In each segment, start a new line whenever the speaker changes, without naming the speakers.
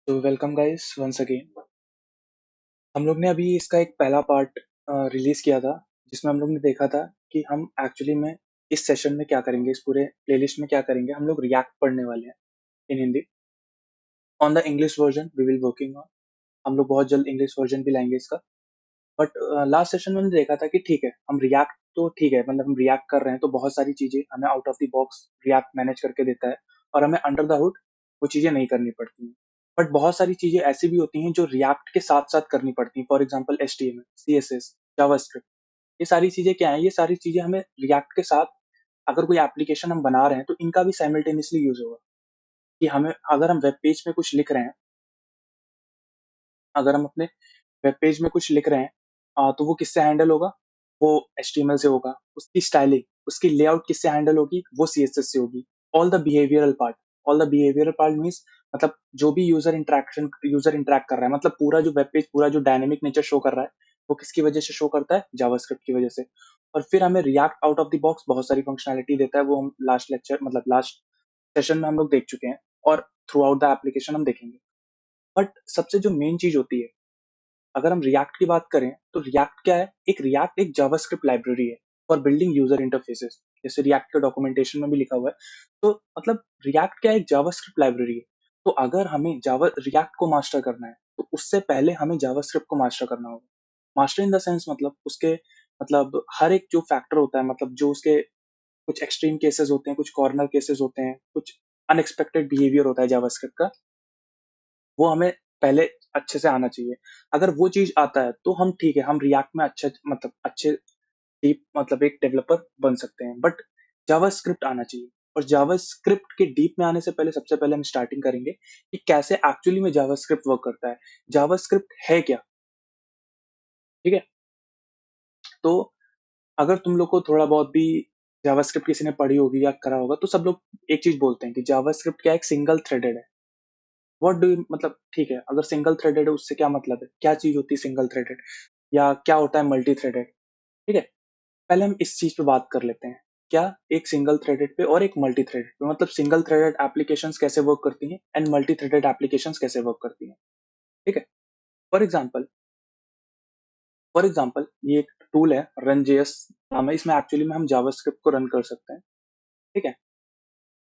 तो welcome guys once again. हम लोग ने अभी इसका एक पहला पार्ट रिलीज किया था, जिसमें हम लोग ने देखा था कि हम एक्चुअली में इस सेशन में क्या करेंगे, इस पूरे प्लेलिस्ट में क्या करेंगे। हम लोग रिएक्ट पढ़ने वाले हैं in Hindi. On the English version we will working on. हम लोग बहुत जल्द इंग्लिश वर्जन भी लाएंगे इसका। बट लास्ट सेशन में हमने देखा था कि ठीक है, हम रिएक्ट तो ठीक है, मतलब हम रिएक्ट कर रहे हैं तो बहुत सारी चीजें हमें out of the box react manage करके देता है, और हमें अंडर द हुड वो चीजें नहीं करनी पड़ती हैं। बट बहुत सारी चीजें ऐसी भी होती हैं जो रिएक्ट के साथ साथ करनी पड़ती हैं। For example HTML, CSS, JavaScript, ये सारी चीजें क्या है, ये सारी चीजें हमें रिएक्ट के साथ अगर कोई एप्लीकेशन हम बना रहे हैं तो इनका भी साइमल्टेनियसली यूज होगा। कि हमें अगर हम वेब पेज में कुछ लिख रहे हैं, अगर हम अपने वेब पेज में कुछ लिख रहे हैं, तो वो किससे हैंडल होगा? वो HTML से होगा। उसकी स्टाइलिंग, उसकी लेआउट किससे हैंडल होगी? वो CSS से होगी। All the behavioural part, all the behavioural part means मतलब जो भी यूजर इंटरेक्ट कर रहा है, मतलब पूरा जो वेब पेज, पूरा जो डायनेमिक नेचर शो कर रहा है, वो किसकी वजह से शो करता है? जावास्क्रिप्ट की वजह से। और फिर हमें react out of the box बहुत सारी फंक्शनैलिटी देता है, वो हम लास्ट लेक्चर मतलब लास्ट सेशन में हम लोग देख चुके हैं, और थ्रू आउट द एप्लीकेशन हम देखेंगे। बट सबसे जो मेन चीज होती है, अगर हम रिएक्ट की बात करें तो रिएक्ट क्या है? रिएक्ट एक जावास्क्रिप्ट लाइब्रेरी है फॉर बिल्डिंग यूजर इंटरफेसेस, जैसे रिएक्ट के डॉक्यूमेंटेशन में भी लिखा हुआ है। तो मतलब रिएक्ट क्या है? एक जावास्क्रिप्ट लाइब्रेरी है। तो अगर हमें जावा रिएक्ट को मास्टर करना है तो उससे पहले हमें जावास्क्रिप्ट को मास्टर करना होगा। मास्टर इन द सेंस मतलब उसके मतलब हर एक जो फैक्टर होता है, मतलब जो उसके कुछ एक्सट्रीम केसेस होते हैं, कुछ कॉर्नर केसेस होते हैं, कुछ अनएक्सपेक्टेड बिहेवियर होता है जावास्क्रिप्ट का, वो हमें पहले अच्छे से आना चाहिए। अगर वो चीज आता है तो हम ठीक है, हम रिएक्ट में अच्छे डीप मतलब एक डेवलपर बन सकते हैं। बट जावास्क्रिप्ट आना चाहिए, और जावास्क्रिप्ट के डीप में आने से पहले सबसे पहले हम स्टार्टिंग करेंगे कि कैसे एक्चुअली में जावास्क्रिप्ट वर्क करता है। जावास्क्रिप्ट है क्या? ठीक है। तो अगर तुम लोग को थोड़ा बहुत भी जावास्क्रिप्ट किसी ने पढ़ी होगी या करा होगा, तो सब लोग एक चीज बोलते हैं कि जावास्क्रिप्ट क्या है? एक सिंगल थ्रेडेड है। व्हाट डू यू मतलब ठीक है, अगर सिंगल थ्रेडेड है उससे क्या मतलब है? क्या चीज होती है सिंगल थ्रेडेड, या क्या होता है मल्टी थ्रेडेड? ठीक है, पहले हम इस चीज पे बात कर लेते हैं। क्या? एक सिंगल थ्रेडेड पे और एक मल्टी थ्रेडेड पे, मतलब सिंगल थ्रेडेड एप्लीकेशंस कैसे वर्क करती हैं एंड मल्टी थ्रेडेड एप्लीकेशंस कैसे वर्क करती हैं। ठीक है। फॉर एग्जांपल, ये एक टूल है रन जेएस नाम है, इसमें एक्चुअली में हम जावास्क्रिप्ट को रन कर सकते हैं। ठीक है।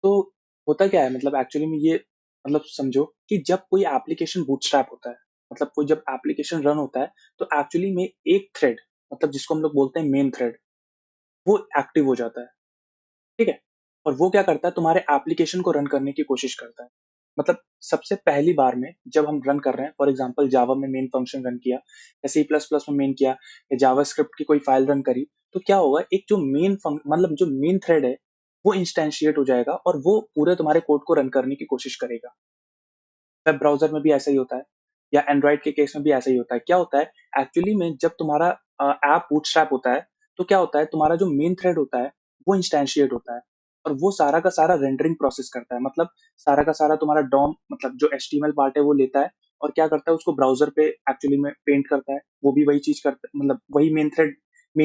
तो होता क्या है, मतलब एक्चुअली में ये मतलब समझो कि जब कोई एप्लीकेशन बूटस्ट्रैप होता है, मतलब कोई जब एप्लीकेशन रन होता है, तो एक्चुअली में एक थ्रेड, मतलब जिसको हम लोग बोलते हैं मेन थ्रेड, वो एक्टिव हो जाता है। ठीक है। और वो क्या करता है? तुम्हारे एप्लीकेशन को रन करने की कोशिश करता है। मतलब सबसे पहली बार में जब हम रन कर रहे हैं, फॉर एग्जांपल जावा में मेन फंक्शन रन किया, या सी प्लस प्लस में मेन किया, या जावास्क्रिप्ट की कोई फाइल रन करी, तो क्या होगा? एक जो मतलब जो मेन थ्रेड है, वो इंस्टेंशिएट हो जाएगा और वो पूरे तुम्हारे कोड को रन करने की कोशिश करेगा। वेब ब्राउजर में भी ऐसा ही होता है, या एंड्रॉइड के केस में भी ऐसा ही होता है। क्या होता है एक्चुअली में, जब तुम्हारा ऐप बूटस्ट्रैप होता है, तो क्या होता है? तुम्हारा जो मेन थ्रेड होता है वो इंस्टेंशिएट होता है, और वो सारा का सारा रेंडरिंग प्रोसेस करता है। मतलब सारा का सारा तुम्हारा डॉम, मतलब जो HTML पार्ट है वो लेता है, और क्या करता है? उसको ब्राउजर पे एक्चुअली में पेंट करता है। वो भी वही चीज करता है, मतलब वही मेन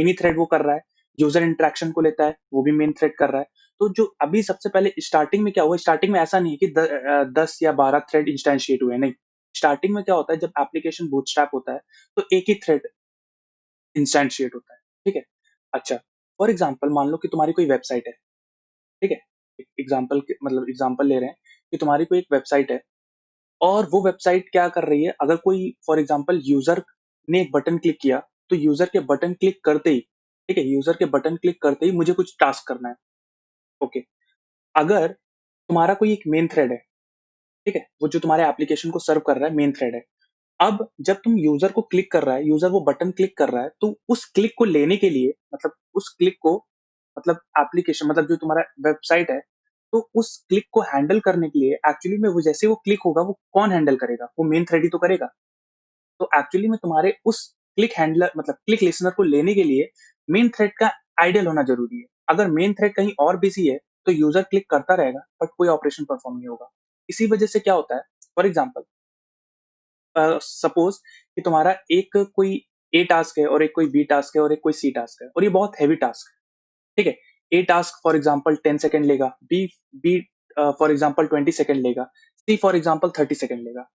ही थ्रेड वो कर रहा है। यूजर इंटरेक्शन को लेता है, वो भी मेन थ्रेड कर रहा है। तो जो अभी सबसे पहले स्टार्टिंग में क्या हुआ, स्टार्टिंग में ऐसा नहीं है कि 10 या 12 थ्रेड इंस्टेंशिएट हुए, नहीं। स्टार्टिंग में क्या होता है, जब एप्लीकेशन बूटस्ट्रैप होता है तो एक ही थ्रेड इंस्टेंशिएट होता है। ठीक है। अच्छा, फॉर एग्जांपल मान लो कि तुम्हारी कोई वेबसाइट है। ठीक है। एग्जांपल ले रहे हैं कि तुम्हारी कोई एक वेबसाइट है, और वो वेबसाइट क्या कर रही है? अगर कोई फॉर एग्जांपल यूजर ने एक बटन क्लिक किया, तो यूजर के बटन क्लिक करते ही, ठीक है, यूजर के बटन क्लिक करते ही मुझे कुछ टास्क करना है। ओके। अगर तुम्हारा कोई एक मेन थ्रेड है, ठीक है, वो जो तुम्हारे एप्लीकेशन को सर्व कर रहा है मेन थ्रेड है। अब जब तुम यूजर को क्लिक कर रहा है, यूजर वो बटन क्लिक कर रहा है, तो उस क्लिक को लेने के लिए, मतलब उस क्लिक को, मतलब एप्लीकेशन, मतलब जो तुम्हारा वेबसाइट है, तो उस क्लिक को हैंडल करने के लिए एक्चुअली में वो जैसे वो क्लिक होगा, वो कौन हैंडल करेगा? वो मेन थ्रेड ही तो करेगा। तो एक्चुअली में तुम्हारे उस क्लिक हैंडलर, मतलब क्लिक लिसनर को लेने के लिए मेन थ्रेड का आइडियल होना जरूरी है। अगर मेन थ्रेड कहीं और बिजी है तो यूजर क्लिक करता रहेगा बट कोई ऑपरेशन परफॉर्म नहीं होगा। इसी वजह से क्या होता है, फॉर एग्जाम्पल सपोज कि तुम्हारा एक कोई ए टास्क है, और एक कोई बी टास्क है, और एक कोई सी टास्क है, और ये बहुत हैवी टास्क है। ठीक है। A task for example 10 second लेगा, B B for example 20 second लेगा, सी फॉर एग्जाम्पल 30 सेकेंड लेगा।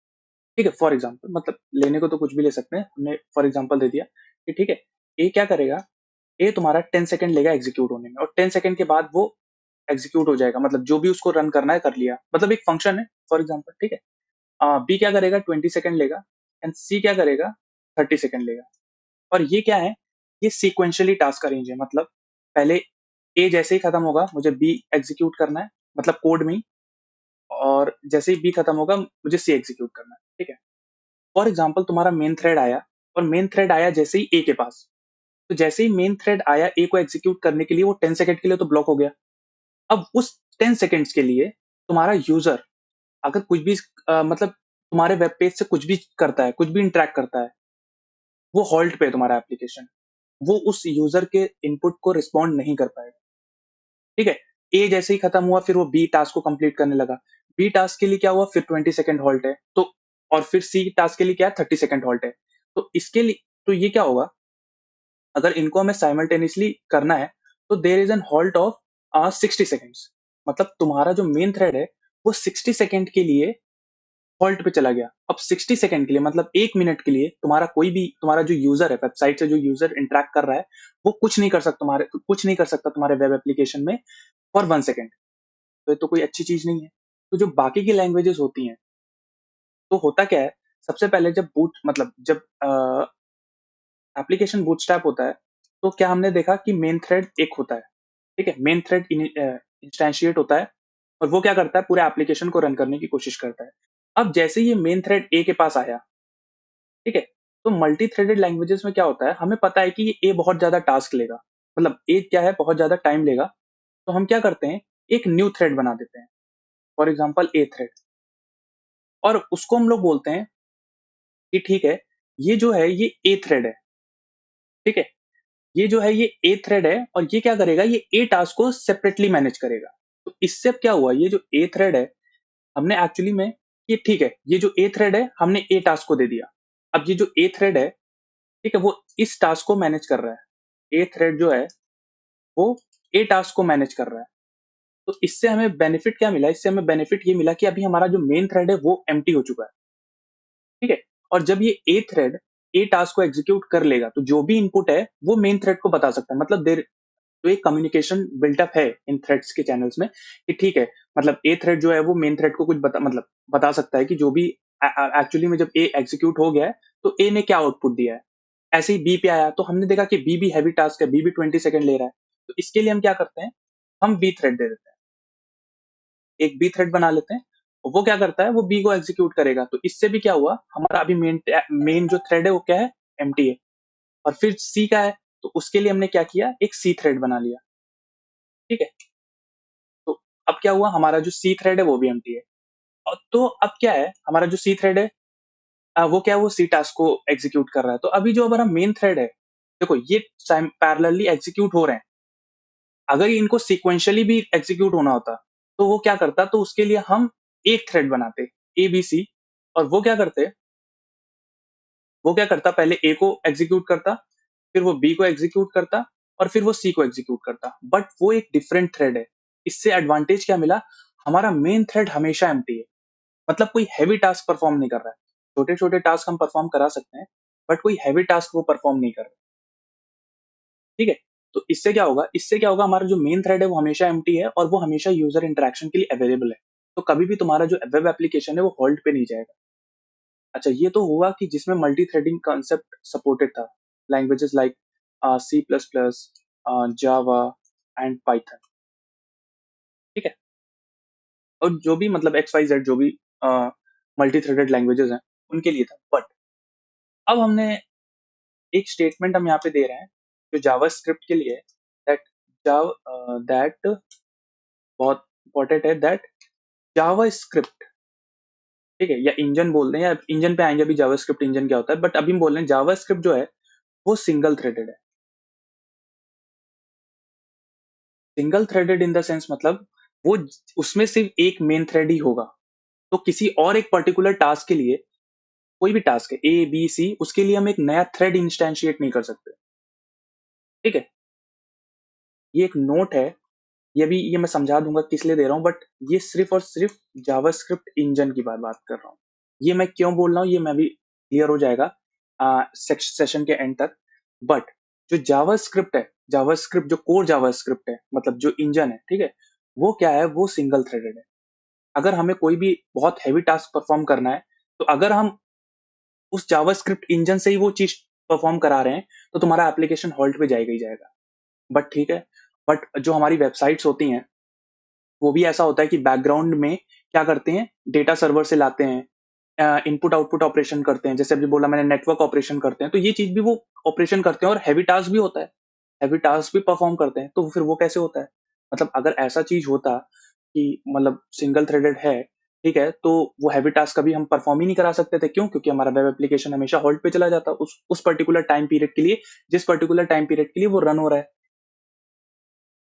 ठीक है, फॉर एग्जाम्पल मतलब लेने को तो कुछ भी ले सकते हैं, हमने फॉर एग्जाम्पल दे दिया कि ठीक है, ए क्या करेगा, ए तुम्हारा 10 सेकंड लेगा एग्जीक्यूट होने में, और 10 सेकंड के बाद वो एग्जीक्यूट हो जाएगा, मतलब जो भी उसको रन करना है कर लिया, मतलब एक फंक्शन है फॉर एग्जाम्पल, ठीक है। बी क्या करेगा, 20 सेकंड लेगा, एंड सी क्या करेगा, 30 सेकंड लेगा। और ये क्या है, ये सीक्वेंशियली टास्क अरेंज है, मतलब पहले ए जैसे ही खत्म होगा मुझे बी एग्जीक्यूट करना है, मतलब कोड में ही, और जैसे ही बी खत्म होगा मुझे सी एग्जीक्यूट करना है, ठीक है। फॉर एग्जाम्पल तुम्हारा मेन थ्रेड आया, और मेन थ्रेड आया जैसे ही ए के पास, तो जैसे ही मेन थ्रेड आया ए को एग्जीक्यूट करने के लिए, वो 10 सेकंड के लिए तो ब्लॉक हो गया। अब उस 10 सेकंड्स के लिए तुम्हारा यूजर अगर कुछ भी मतलब तुम्हारे वेब पेज से कुछ भी करता है, कुछ भी इंटरेक्ट करता है, वो हॉल्ट पे है तुम्हारा एप्लीकेशन, वो उस यूजर के इनपुट को रिस्पॉन्ड नहीं कर पाएगा, ठीक है। ए जैसे ही खत्म हुआ, फिर वो बी टास्क को कंप्लीट करने लगा, बी टास्क के लिए क्या हुआ, फिर 20 सेकंड हॉल्ट है, तो और फिर सी टास्क के लिए क्या है, 30 सेकंड हॉल्ट है। तो इसके लिए तो ये क्या होगा, अगर इनको हमें साइमल्टेनियसली करना है, तो there is an halt of 60 seconds, मतलब तुम्हारा जो मेन थ्रेड है वो 60 सेकेंड के लिए हॉल्ट पे चला गया। अब 60 सेकेंड के लिए मतलब 1 मिनट के लिए तुम्हारा कोई भी, तुम्हारा जो यूजर है, वेबसाइट से जो यूजर इंटरेक्ट कर रहा है, वो कुछ नहीं कर सकता तुम्हारे वेब एप्लीकेशन में फॉर 1 सेकेंड। तो ये तो कोई अच्छी चीज नहीं है। तो जो बाकी की लैंग्वेजेस होती हैं, तो होता क्या है, सबसे पहले जब बूट मतलब जब एप्लीकेशन बूटस्ट्रैप होता है, तो क्या हमने देखा कि मेन थ्रेड एक होता है, ठीक है, मेन थ्रेड इंस्टेंशिएट होता है, और वो क्या करता है, पूरे एप्लीकेशन को रन करने की कोशिश करता है। अब जैसे ये मेन थ्रेड ए के पास आया, ठीक है, तो मल्टी थ्रेडेड लैंग्वेजेस में क्या होता है, हमें पता है कि ये ए बहुत ज्यादा टास्क लेगा, मतलब ए क्या है, बहुत ज्यादा टाइम लेगा, तो हम क्या करते हैं, एक न्यू थ्रेड बना देते हैं, फॉर एग्जाम्पल ए थ्रेड, और उसको हम लोग बोलते हैं कि ठीक है, ये जो है ये ए थ्रेड है, ठीक है, ये जो है ये ए थ्रेड है, और ये क्या करेगा, ये ए टास्क को सेपरेटली मैनेज करेगा। तो इससे अब क्या हुआ, ये जो ए थ्रेड है, हमने एक्चुअली में, ये ठीक है, ये जो ए थ्रेड है हमने ए टास्क को दे दिया। अब ये जो ए थ्रेड है, ठीक है, वो इस टास्क को मैनेज कर रहा है, ए थ्रेड जो है वो ए टास्क को मैनेज कर रहा है। तो इससे हमें बेनिफिट क्या मिला, इससे हमें बेनिफिट ये मिला कि अभी हमारा जो मेन थ्रेड है वो एम्प्टी हो चुका है, ठीक है। और जब ये ए थ्रेड ए टास्क को एग्जीक्यूट कर लेगा, तो जो भी इनपुट है वो मेन थ्रेड को बता सकता है, मतलब देर तो एक कम्युनिकेशन बिल्टअप है इन थ्रेड्स के चैनल्स में, कि ठीक है, मतलब ए थ्रेड जो है वो मेन थ्रेड को कुछ बता सकता है कि जो भी एक्चुअली में जब ए एग्जीक्यूट हो गया है, तो ए ने क्या आउटपुट दिया है। ऐसे ही बी पे आया, तो हमने देखा कि बी भी हैवी टास्क है, बी भी 20 सेकंड ले रहा है, तो इसके लिए हम क्या करते हैं, हम बी थ्रेड दे देते हैं, एक बी थ्रेड बना लेते हैं, और वो क्या करता है, वो बी को एग्जीक्यूट करेगा। तो इससे भी क्या हुआ, हमारा अभी मेन जो थ्रेड है वो क्या है, एम्प्टी है। और फिर सी का है, तो उसके लिए हमने क्या किया, एक सी थ्रेड बना लिया, ठीक है। तो अब क्या हुआ, हमारा जो सी थ्रेड है वो भी एम्प्टी है। और तो अब क्या है, हमारा जो सी थ्रेड है, वो क्या है, वो सी टास्क को एग्जीक्यूट कर रहा है। तो अभी जो हमारा मेन थ्रेड है, देखो ये पैरेलली एग्जीक्यूट हो रहे हैं, अगर इनको सिक्वेंशियली भी एग्जीक्यूट होना होता, तो वो क्या करता, तो उसके लिए हम एक थ्रेड बनाते, ए बी सी, और वो क्या करता, पहले ए को एग्जीक्यूट करता, फिर वो बी को एग्जीक्यूट करता, और फिर वो सी को एग्जीक्यूट करता, बट वो एक डिफरेंट थ्रेड है। इससे एडवांटेज क्या मिला, हमारा मेन थ्रेड हमेशा एम्प्टी है, मतलब कोई हैवी टास्क परफॉर्म नहीं कर रहा है। छोटे छोटे टास्क हम परफॉर्म करा सकते हैं, बट कोई हैवी टास्क वो परफॉर्म नहीं कर रहा, ठीक है। तो इससे क्या होगा, हमारा जो मेन थ्रेड है वो हमेशा एम्प्टी है, और वो हमेशा यूजर इंटरेक्शन के लिए अवेलेबल है। तो कभी भी तुम्हारा जो वेब एप्लीकेशन है वो होल्ड पे नहीं जाएगा। अच्छा, ये तो हुआ कि जिसमें मल्टी थ्रेडिंग कॉन्सेप्ट सपोर्टेड था, languages like C plus plus, Java and Python, ठीक है। और जो भी मतलब एक्स वाई जेड जो भी मल्टी थ्रेडेड लैंग्वेजेस हैं, उनके लिए था। बट अब हमने एक स्टेटमेंट हम यहाँ पे दे रहे हैं जो जावा स्क्रिप्ट के लिए है, दैट जाव दैट बहुत इंपॉर्टेंट है, दैट जावा स्क्रिप्ट, ठीक है, या इंजन बोल दें, या इंजन पे आएंगे अभी जावा स्क्रिप्ट इंजन क्या होता है, बट अभी हम बोल रहे हैं जावा स्क्रिप्ट जो है वो सिंगल थ्रेडेड है। Single threaded in the sense मतलब वो उसमें सिर्फ एक मेन थ्रेड ही होगा, तो किसी और एक पर्टिकुलर टास्क के लिए, कोई भी टास्क है ए बी सी, उसके लिए हम एक नया थ्रेड इंस्टेंशिएट नहीं कर सकते, ठीक है। ये एक नोट है, ये मैं समझा दूंगा किस लिए दे रहा हूँ, बट ये सिर्फ और सिर्फ जावास्क्रिप्ट इंजन की बात बात कर रहा हूँ। ये मैं क्यों बोल रहा हूँ, ये मैं भी क्लियर हो जाएगा सेशन के एंड तक। बट जो जावास्क्रिप्ट है, जावास्क्रिप्ट जो कोर जावास्क्रिप्ट है, मतलब जो इंजन है, ठीक है, वो क्या है, वो सिंगल थ्रेडेड है। अगर हमें कोई भी बहुत हैवी टास्क परफॉर्म करना है, तो अगर हम उस जावास्क्रिप्ट इंजन से ही वो चीज परफॉर्म करा रहे हैं, तो तुम्हारा एप्लीकेशन हॉल्ट पे जाएगा ही जाएगा। बट ठीक है, बट जो हमारी वेबसाइट्स होती हैं, वो भी ऐसा होता है कि बैकग्राउंड में क्या करते हैं, डेटा सर्वर से लाते हैं, इनपुट आउटपुट ऑपरेशन करते हैं, जैसे अभी बोला मैंने नेटवर्क ऑपरेशन करते हैं, तो ये चीज भी वो ऑपरेशन करते हैं, और हैवी टास्क भी होता है, हैवी टास्क भी परफॉर्म करते हैं। तो फिर वो कैसे होता है, मतलब अगर ऐसा चीज होता कि मतलब सिंगल थ्रेडेड है, ठीक है, तो वो हैवी टास्क कभी हम परफॉर्म ही नहीं करा सकते थे। क्यों? क्योंकि हमारा वेब एप्लीकेशन हमेशा होल्ड पे चला जाता उस पर्टिकुलर टाइम पीरियड के लिए, जिस पर्टिकुलर टाइम पीरियड के लिए वो रन हो रहा है।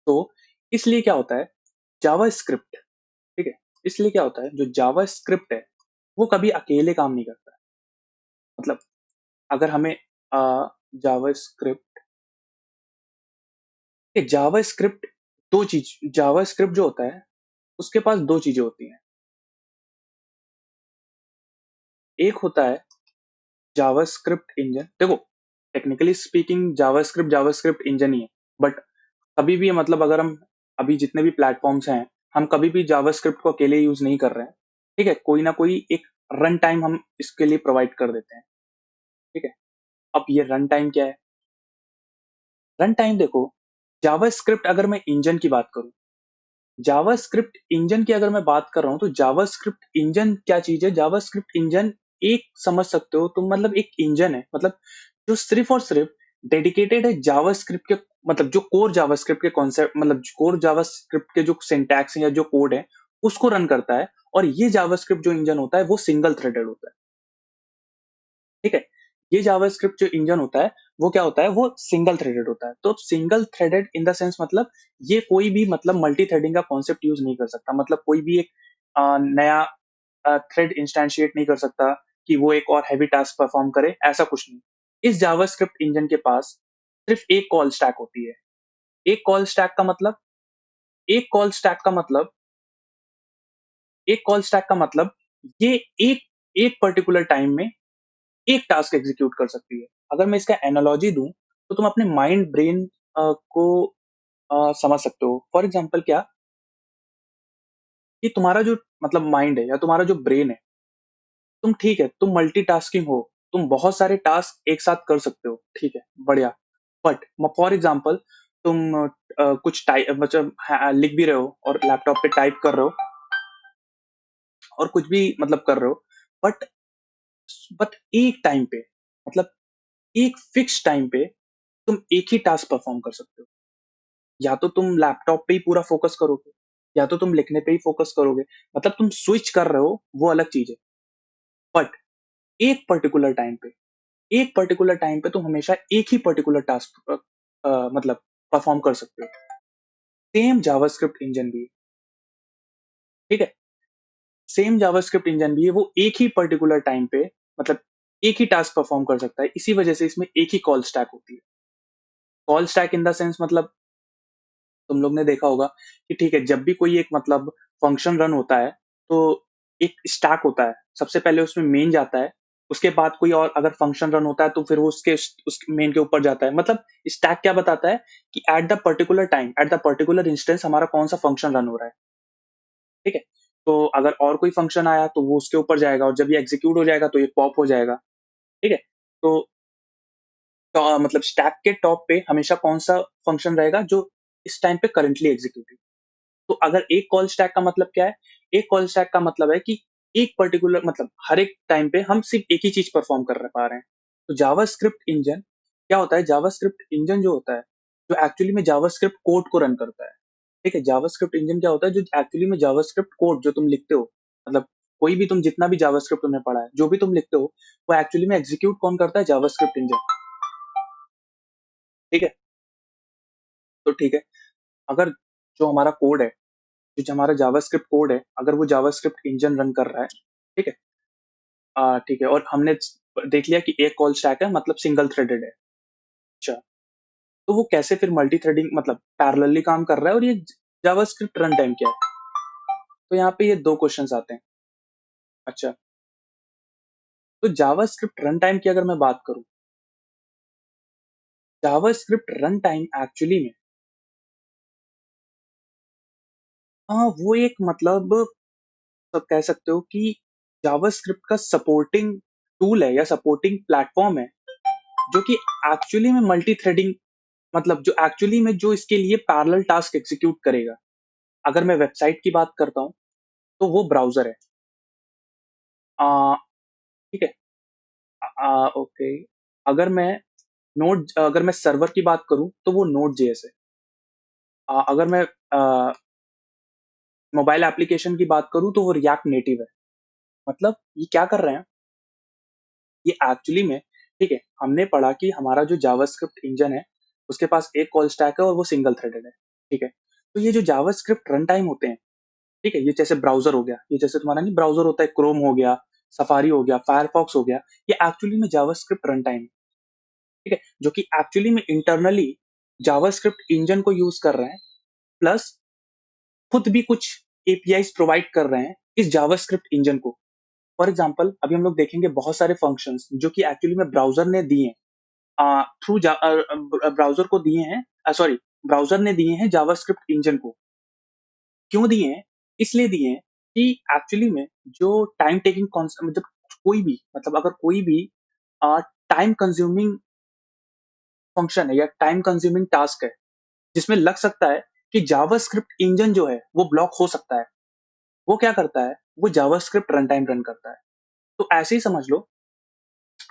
तो इसलिए क्या होता है, जावास्क्रिप्ट, ठीक है, इसलिए क्या होता है, जो जावास्क्रिप्ट है वो कभी अकेले काम नहीं करता है। मतलब अगर हमें जावास्क्रिप्ट, जावास्क्रिप्ट दो चीज, जावास्क्रिप्ट जो होता है उसके पास दो चीजें होती हैं। एक होता है जावास्क्रिप्ट इंजन। देखो, technically speaking JavaScript JavaScript engine ही है, बट कभी भी मतलब अगर हम अभी जितने भी प्लेटफॉर्म्स हैं, हम कभी भी जावास्क्रिप्ट को अकेले यूज नहीं कर रहे हैं, ठीक है, कोई ना कोई एक रन टाइम हम इसके लिए प्रोवाइड कर देते हैं, ठीक है। अब ये रन टाइम क्या है, रन टाइम देखो, जावास्क्रिप्ट अगर मैं इंजन की बात करूं, जावास्क्रिप्ट इंजन की अगर मैं बात कर रहा हूं, तो जावास्क्रिप्ट इंजन क्या चीज है, जावास्क्रिप्ट इंजन एक समझ सकते हो तुम, मतलब एक इंजन है, मतलब जो सिर्फ और सिर्फ डेडिकेटेड है जावास्क्रिप्ट के, मतलब जो कोर जावास्क्रिप्ट के कॉन्सेप्ट, मतलब कोर जावास्क्रिप्ट के जो सिंटैक्स है या जो कोड है उसको रन करता है। और ये जावास्क्रिप्ट जो इंजन होता है वो सिंगल थ्रेडेड होता है, ठीक है। ये जावास्क्रिप्ट जो इंजन होता है वो क्या होता है, वो सिंगल थ्रेडेड होता है। तो single threaded in the sense, मतलब ये कोई भी मतलब मल्टी थ्रेडिंग का कॉन्सेप्ट यूज नहीं कर सकता, मतलब कोई भी एक नया थ्रेड इंस्टेंशिएट नहीं कर सकता कि वो एक और हैवी टास्क परफॉर्म करे, ऐसा कुछ नहीं। इस जावास्क्रिप्ट इंजन के पास सिर्फ एक कॉल स्टैक होती है। एक कॉल स्टैक का मतलब, एक कॉल स्टैक का मतलब, एक कॉल स्टैक का मतलब ये एक एक पर्टिकुलर टाइम में एक टास्क एग्जीक्यूट कर सकती है। अगर मैं इसका एनालॉजी दूं, तो तुम अपने माइंड ब्रेन को समझ सकते हो। फॉर एग्जाम्पल क्या, कि तुम्हारा जो मतलब माइंड है या तुम्हारा जो ब्रेन है, तुम ठीक है, तुम मल्टीटास्किंग हो, तुम बहुत सारे टास्क एक साथ कर सकते हो, ठीक है, बढ़िया। बट फॉर एग्जाम्पल तुम कुछ टाइप मतलब लिख भी रहे हो और लैपटॉप पे टाइप कर रहे हो और कुछ भी मतलब कर रहे हो, बट बट एक टाइम पे, मतलब एक फिक्स टाइम पे तुम एक ही टास्क परफॉर्म कर सकते हो। या तो तुम लैपटॉप पे ही पूरा फोकस करोगे, या तो तुम लिखने पे ही फोकस करोगे, मतलब तुम स्विच कर रहे हो, वो अलग चीज है। बट एक पर्टिकुलर टाइम पे, एक पर्टिकुलर टाइम पे तुम हमेशा एक ही पर्टिकुलर टास्क मतलब परफॉर्म कर सकते हो। सेम जावास्क्रिप्ट इंजन भी है, ठीक है, सेम जावास्क्रिप्ट इंजन भी है, वो एक ही पर्टिकुलर टाइम पे मतलब एक ही टास्क परफॉर्म कर सकता है। इसी वजह से इसमें एक ही कॉल स्टैक होती है। Call stack in the sense, मतलब तुम लोग ने देखा होगा कि ठीक है, जब भी कोई एक मतलब फंक्शन रन होता है, तो एक स्टैक होता है, सबसे पहले उसमें मेन जाता है, उसके बाद कोई और अगर फंक्शन रन होता है तो फिर वो उसके उस मेन के ऊपर जाता है। मतलब स्टैक क्या बताता है कि at the particular time, at the particular instance हमारा कौन सा फंक्शन रन हो रहा है, ठीक है। तो अगर और कोई फंक्शन आया तो वो उसके ऊपर जाएगा, और जब ये एग्जीक्यूट हो जाएगा तो ये पॉप हो जाएगा, ठीक है। तो मतलब स्टैक के टॉप पे हमेशा कौन सा फंक्शन रहेगा जो इस टाइम पे करंटली एग्जीक्यूट। तो अगर एक कॉल स्टैक का मतलब क्या है, एक कॉल स्टैक का मतलब है कि एक पर्टिकुलर मतलब हर एक टाइम पे हम सिर्फ एक ही चीज परफॉर्म कर पा रहे हैं। तो जावास्क्रिप्ट इंजन क्या होता है, जावास्क्रिप्ट इंजन जो होता है, जो एक्चुअली में जावास्क्रिप्ट कोड को रन करता है, ठीक है। जावास्क्रिप्ट इंजन क्या होता है, जो एक्चुअली में जावास्क्रिप्ट कोड जो तुम लिखते हो, मतलब कोई भी तुम जितना भी जावास्क्रिप्ट तुमने पढ़ा है, जो भी तुम लिखते हो, वो एक्चुअली में एग्जीक्यूट कौन करता है, जावास्क्रिप्ट इंजन, ठीक है। तो ठीक है, अगर जो हमारा कोड है, जो हमारा जावास्क्रिप्ट कोड है, अगर वो जावास्क्रिप्ट इंजन रन कर रहा है, ठीक है, ठीक है, और हमने देख लिया कि एक कॉल स्टैक है, मतलब सिंगल थ्रेडेड है। अच्छा, तो वो कैसे फिर मल्टी थ्रेडिंग मतलब पैरेलली काम कर रहा है, और ये जावास्क्रिप्ट रन टाइम क्या है। तो यहाँ पे ये दो क्वेश्चंस आते हैं। अच्छा, तो जावास्क्रिप्ट रन टाइम की अगर मैं बात करूँ, जावास्क्रिप्ट रन टाइम एक्चुअली में वो एक मतलब आप कह सकते हो कि जावास्क्रिप्ट का सपोर्टिंग टूल है या सपोर्टिंग प्लेटफ़ॉर्म है, जो कि एक्चुअली में मल्टी थ्रेडिंग मतलब जो एक्चुअली में जो इसके लिए पैरेलल टास्क एग्ज़ीक्यूट करेगा। अगर मैं वेबसाइट की बात करता हूँ, तो वो ब्राउज़र है। अ, ठीक है? ओके। अगर मैं सर्वर की बात करूँ, तो वो नोड जेएस है। अगर मैं अ, मोबाइल एप्लीकेशन की बात करूँ, तो वो रिएक्ट नेटिव है। मतलब ये क्या कर रहे हैं, ये एक्चुअली में ठीक है, हमने पढ़ा कि हमारा जो जावास्क्रिप्ट इंजन है, उसके पास एक कॉल स्टैक है और वो सिंगल थ्रेडेड है, ठीक है? तो ये जो जावास्क्रिप्ट रन टाइम होते हैं, ठीक है? ये जैसे ब्राउज़र हो गया, ये जैसे तुम्हारा नहीं ब्राउज़र होता है, क्रोम हो गया, सफारी हो गया, फायरफॉक्स हो गया, ये एक्चुअली में जावास्क्रिप्ट रन टाइम है, ठीक है? जो कि एक्चुअली में इंटरनली जावास्क्रिप्ट इंजन को यूज़ कर रहे हैं, प्लस खुद भी कुछ एपीआईज़ प्रोवाइड कर रहे हैं इस जावास्क्रिप्ट इंजन को। फॉर एग्ज़ाम्पल अभी हम लोग देखेंगे बहुत सारे फंक्शंस जो कि एक्चुअली में ब्राउज़र ने दिए हैं। ब्राउज़र को दिए हैं सॉरी ब्राउज़र ने दिए हैं जावास्क्रिप्ट इंजन को। क्यों दिए हैं? इसलिए दिए हैं कि एक्चुअली में जो टाइम टेकिंग मतलब कोई भी मतलब अगर कोई भी अ, टाइम कंज्यूमिंग फंक्शन है या टाइम कंज्यूमिंग टास्क है, जिसमें लग सकता है कि जावास्क्रिप्ट इंजन जो है, वो ब्लॉक हो सकता है। वो क्या करता है? वो जावास्क्रिप्ट रन टाइम रन करता है। तो ऐसे ही समझ लो,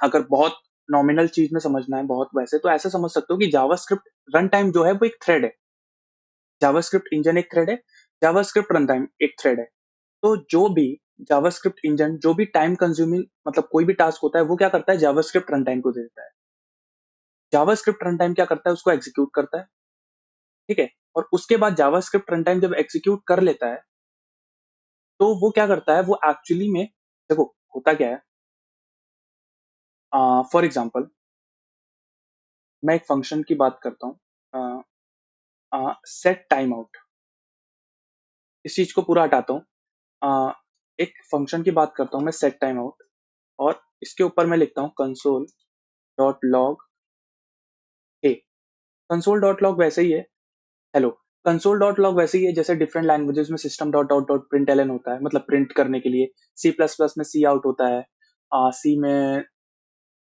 अगर बहुत नॉमिनल चीज़ में समझना है, बहुत वैसे तो ऐसे समझ सकते हो कि जावास्क्रिप्ट रन टाइम जो है वो एक थ्रेड है। जावास्क्रिप्ट इंजन एक थ्रेड है, जावास्क्रिप्ट रन टाइम एक थ्रेड है। तो जो भी जावास्क्रिप्ट इंजन जो भी टाइम कंज्यूमिंग मतलब कोई भी टास्क होता है, वो क्या करता है जावास्क्रिप्ट रन टाइम को दे देता है। जावास्क्रिप्ट रन टाइम क्या करता है उसको एग्ज़ीक्यूट करता है, ठीक है? और उसके बाद जावास्क्रिप्ट रन टाइम जब एग्ज़ीक्यूट कर लेता है, तो वो क्या करता है वो एक्चुअली में देखो होता क्या है फॉर एग्ज़ाम्पल मैं एक फंक्शन की बात करता हूँ सेट टाइम आउट इस चीज़ को पूरा हटाता हूँ। एक फंक्शन की बात करता हूँ मैं सेट टाइम आउट और इसके ऊपर मैं लिखता हूँ कंसोल डॉट लॉग हे कंसोल डॉट लॉग वैसे ही है हेलो कंसोल डॉट लॉग वैसे ही है जैसे डिफरेंट लैंग्वेजेस में system dot out dot println होता है मतलब प्रिंट करने के लिए सी प्लस प्लस में सी आउट होता है सी में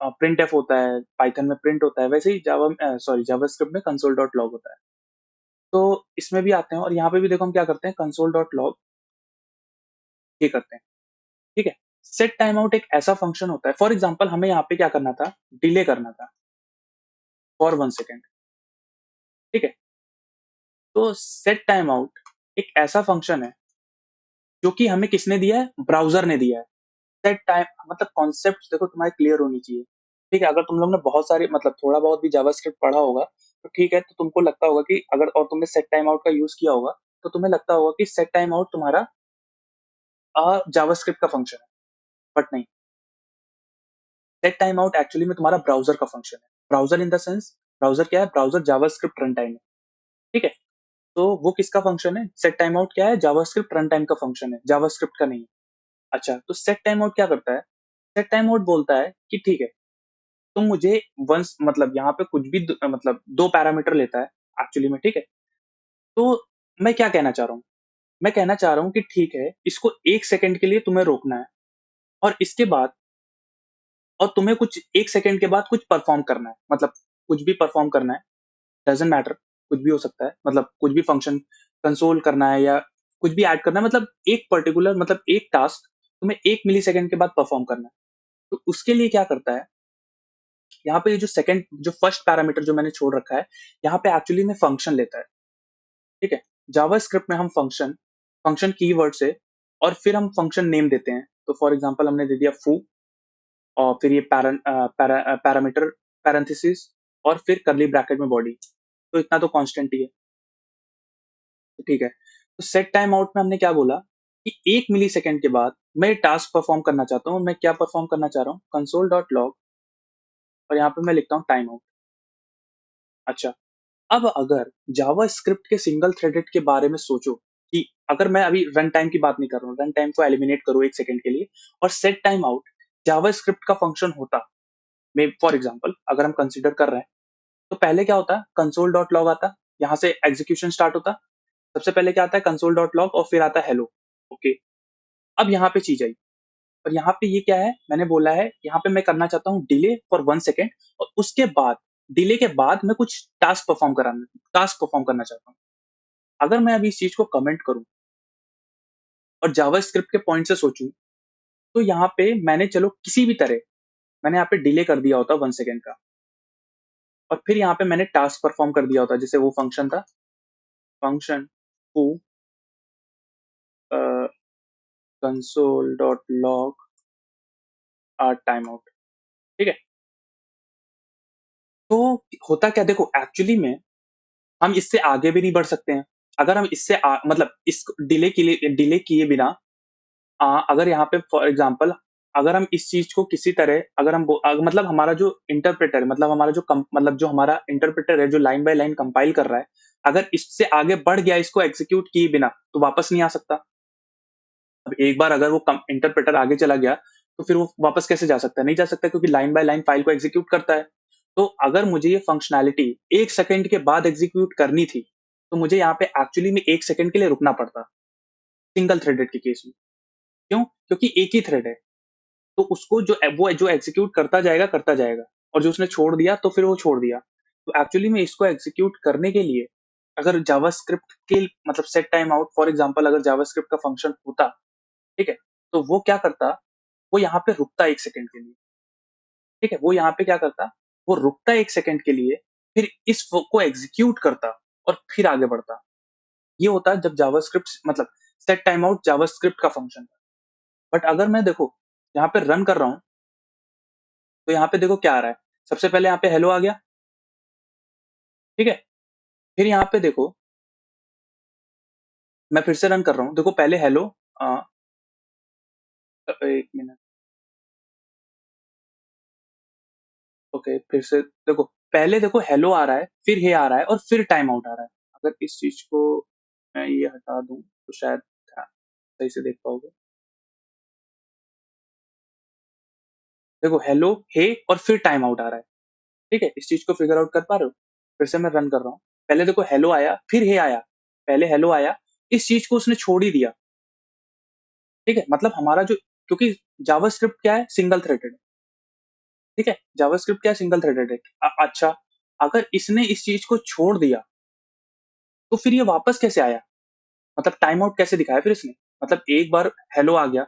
प्रिंट एफ होता है पाइथन में प्रिंट होता है वैसे ही जावास्क्रिप्ट में कंसोल डॉट लॉग होता है तो इसमें भी आते हैं और यहाँ पे भी देखो हम क्या करते हैं कंसोल डॉट लॉग ये करते हैं ठीक है सेट टाइम आउट एक ऐसा फंक्शन होता है फॉर एग्जाम्पल हमें यहाँ पे क्या करना था डिले करना था फॉर 1 सेकेंड ठीक है तो सेट टाइम आउट एक ऐसा फंक्शन है जो कि हमें किसने दिया है ब्राउजर ने दिया है सेट टाइम मतलब कॉन्सेप्ट देखो तुम्हारे क्लियर होनी चाहिए ठीक है अगर तुम लोग ने बहुत सारे मतलब थोड़ा बहुत भी जावास्क्रिप्ट पढ़ा होगा तो ठीक है तो तुमको लगता होगा कि अगर और तुमने सेट टाइम आउट का यूज किया होगा तो तुम्हें लगता होगा कि सेट टाइम आउट तुम्हारा जावास्क्रिप्ट का फंक्शन है बट नहीं सेट टाइम आउट एक्चुअली में तुम्हारा ब्राउजर का फंक्शन है browser in the sense browser क्या है ब्राउजर जावास्क्रिप्ट रन टाइम है ठीक है तो वो किसका फंक्शन है सेट टाइम आउट क्या है जावास्क्रिप्ट रन टाइम का फंक्शन है जावास्क्रिप्ट का नहीं है अच्छा तो सेट टाइम आउट क्या करता है सेट टाइम आउट बोलता है कि ठीक है तुम मुझे वंस मतलब यहाँ पे कुछ भी मतलब दो पैरामीटर लेता है एक्चुअली में ठीक है तो मैं क्या कहना चाह रहा हूँ मैं कहना चाह रहा हूँ कि ठीक है इसको 1 सेकंड के लिए तुम्हें रोकना है और इसके बाद और तुम्हें कुछ 1 सेकंड के बाद कुछ परफॉर्म करना है मतलब कुछ भी परफॉर्म करना है डजेंट मैटर कुछ भी हो सकता है मतलब कुछ भी फंक्शन कंसोल करना है या कुछ भी ऐड करना है मतलब एक पर्टिकुलर मतलब एक टास्क तुम्हें 1 मिली सेकंड के बाद परफॉर्म करना है तो उसके लिए क्या करता है यहाँ पे ये जो फर्स्ट पैरामीटर जो मैंने छोड़ रखा है यहाँ पे एक्चुअली में फंक्शन लेता है ठीक है जावास्क्रिप्ट में हम फंक्शन फंक्शन कीवर्ड से और फिर हम फंक्शन नेम देते हैं तो फॉर एग्जांपल हमने दे दिया फू और फिर ये पैरामीटर पैरेंथेसिस और फिर करली ब्रैकेट में बॉडी तो इतना तो कांस्टेंट ही है तो ठीक है तो सेट टाइम आउट में हमने क्या बोला कि 1 मिली सेकंड के बाद मैं टास्क परफॉर्म करना चाहता हूँ मैं क्या परफॉर्म करना चाह रहा हूँ कंसोल डॉट लॉग और यहाँ पे मैं लिखता हूँ टाइम आउट अच्छा अब अगर जावास्क्रिप्ट के सिंगल थ्रेडेड के बारे में सोचो कि अगर मैं अभी रन टाइम की बात नहीं कर रहा हूँ रन टाइम को एलिमिनेट करो 1 सेकंड के लिए और सेट टाइम आउट जावास्क्रिप्ट का फंक्शन होता, मे फॉर एग्जांपल अगर हम कंसीडर कर रहे हैं, तो पहले क्या होता है, कंसोल डॉट लॉग आता, यहाँ से एग्जीक्यूशन स्टार्ट होता। सबसे पहले क्या आता है, कंसोल डॉट लॉग और फिर आता है हेलो। ओके, अब यहाँ पे चीज आई, और यहाँ पे ये क्या है, मैंने बोला है यहाँ पे मैं करना चाहता हूँ डिले फॉर 1 सेकेंड, और उसके बाद डिले के बाद मैं कुछ टास्क परफॉर्म करना चाहता हूँ। अगर मैं अभी इस चीज को कमेंट करूं और जावास्क्रिप्ट के पॉइंट से सोचूं, तो यहाँ पे मैंने चलो किसी भी तरह मैंने यहाँ पे डिले कर दिया होता 1 सेकेंड का, और फिर यहाँ पे मैंने टास्क परफॉर्म कर दिया होता, जैसे वो फंक्शन था, फंक्शन फू console dot log time out. ठीक है, तो होता क्या, देखो एक्चुअली में हम इससे आगे भी नहीं बढ़ सकते हैं। अगर हम मतलब इस डिले किए बिना, अगर यहाँ पे फॉर एग्जांपल अगर हम इस चीज को किसी तरह अगर हम मतलब हमारा जो इंटरप्रेटर मतलब हमारा मतलब जो हमारा इंटरप्रेटर है जो लाइन बाय लाइन कंपाइल कर रहा है, अगर इससे आगे बढ़ गया इसको एग्जीक्यूट किए बिना, तो वापस नहीं आ सकता। अब एक बार अगर वो इंटरप्रेटर आगे चला गया, तो फिर वो वापस कैसे जा सकता है, नहीं जा सकता, क्योंकि लाइन बाय लाइन फाइल को एग्जीक्यूट करता है। तो अगर मुझे ये फंक्शनैलिटी 1 सेकंड के बाद एग्जीक्यूट करनी थी, तो मुझे यहाँ पे एक्चुअली में 1 सेकंड के लिए रुकना पड़ता, सिंगल थ्रेडेड के केस में। क्यों? क्योंकि एक ही थ्रेड है, तो उसको जो एग्जीक्यूट करता जाएगा, और जो उसने छोड़ दिया तो फिर वो छोड़ दिया। तो एक्चुअली में इसको एग्जीक्यूट करने के लिए अगर जावास्क्रिप्ट के मतलब set time out for example अगर जावास्क्रिप्ट का फंक्शन होता, ठीक है, तो वो क्या करता, वो यहाँ पे रुकता 1 सेकंड के लिए। ठीक है, वो यहाँ पे क्या करता, वो रुकता 1 सेकंड के लिए, फिर इस को एग्जीक्यूट करता और फिर आगे बढ़ता। ये होता है जब जावास्क्रिप्ट मतलब सेट टाइम आउट जावास्क्रिप्ट का फंक्शन है। बट अगर मैं देखो यहाँ पे रन कर रहा हूँ, तो यहाँ पे देखो क्या आ रहा है, सबसे पहले यहाँ पे हेलो आ गया। ठीक है, फिर यहाँ पे देखो मैं फिर से रन कर रहा हूँ, देखो पहले हेलो, एक मिनट, ओके फिर से देखो, पहले देखो हेलो आ रहा है, फिर हे आ रहा है, और फिर टाइम आउट आ रहा है। अगर इस चीज को मैं ये हटा दूं, तो शायद सही से देख पाओगे। देखो हेलो, हे, और फिर टाइम आउट आ रहा है। ठीक है, इस चीज को फिगर आउट कर पा रहे हो? फिर से मैं रन कर रहा हूँ, पहले देखो हेलो आया, फिर हे आया, पहले हेलो आया, इस चीज को उसने छोड़ ही दिया। ठीक है, मतलब हमारा जो, क्योंकि जावास्क्रिप्ट क्या है, सिंगल थ्रेडेड। ठीक है, जावास्क्रिप्ट क्या है, सिंगल थ्रेडेड है। अच्छा, अगर इसने इस चीज को छोड़ दिया, तो फिर ये वापस कैसे आया, मतलब टाइम आउट कैसे दिखाया फिर इसने, मतलब एक बार हेलो आ गया,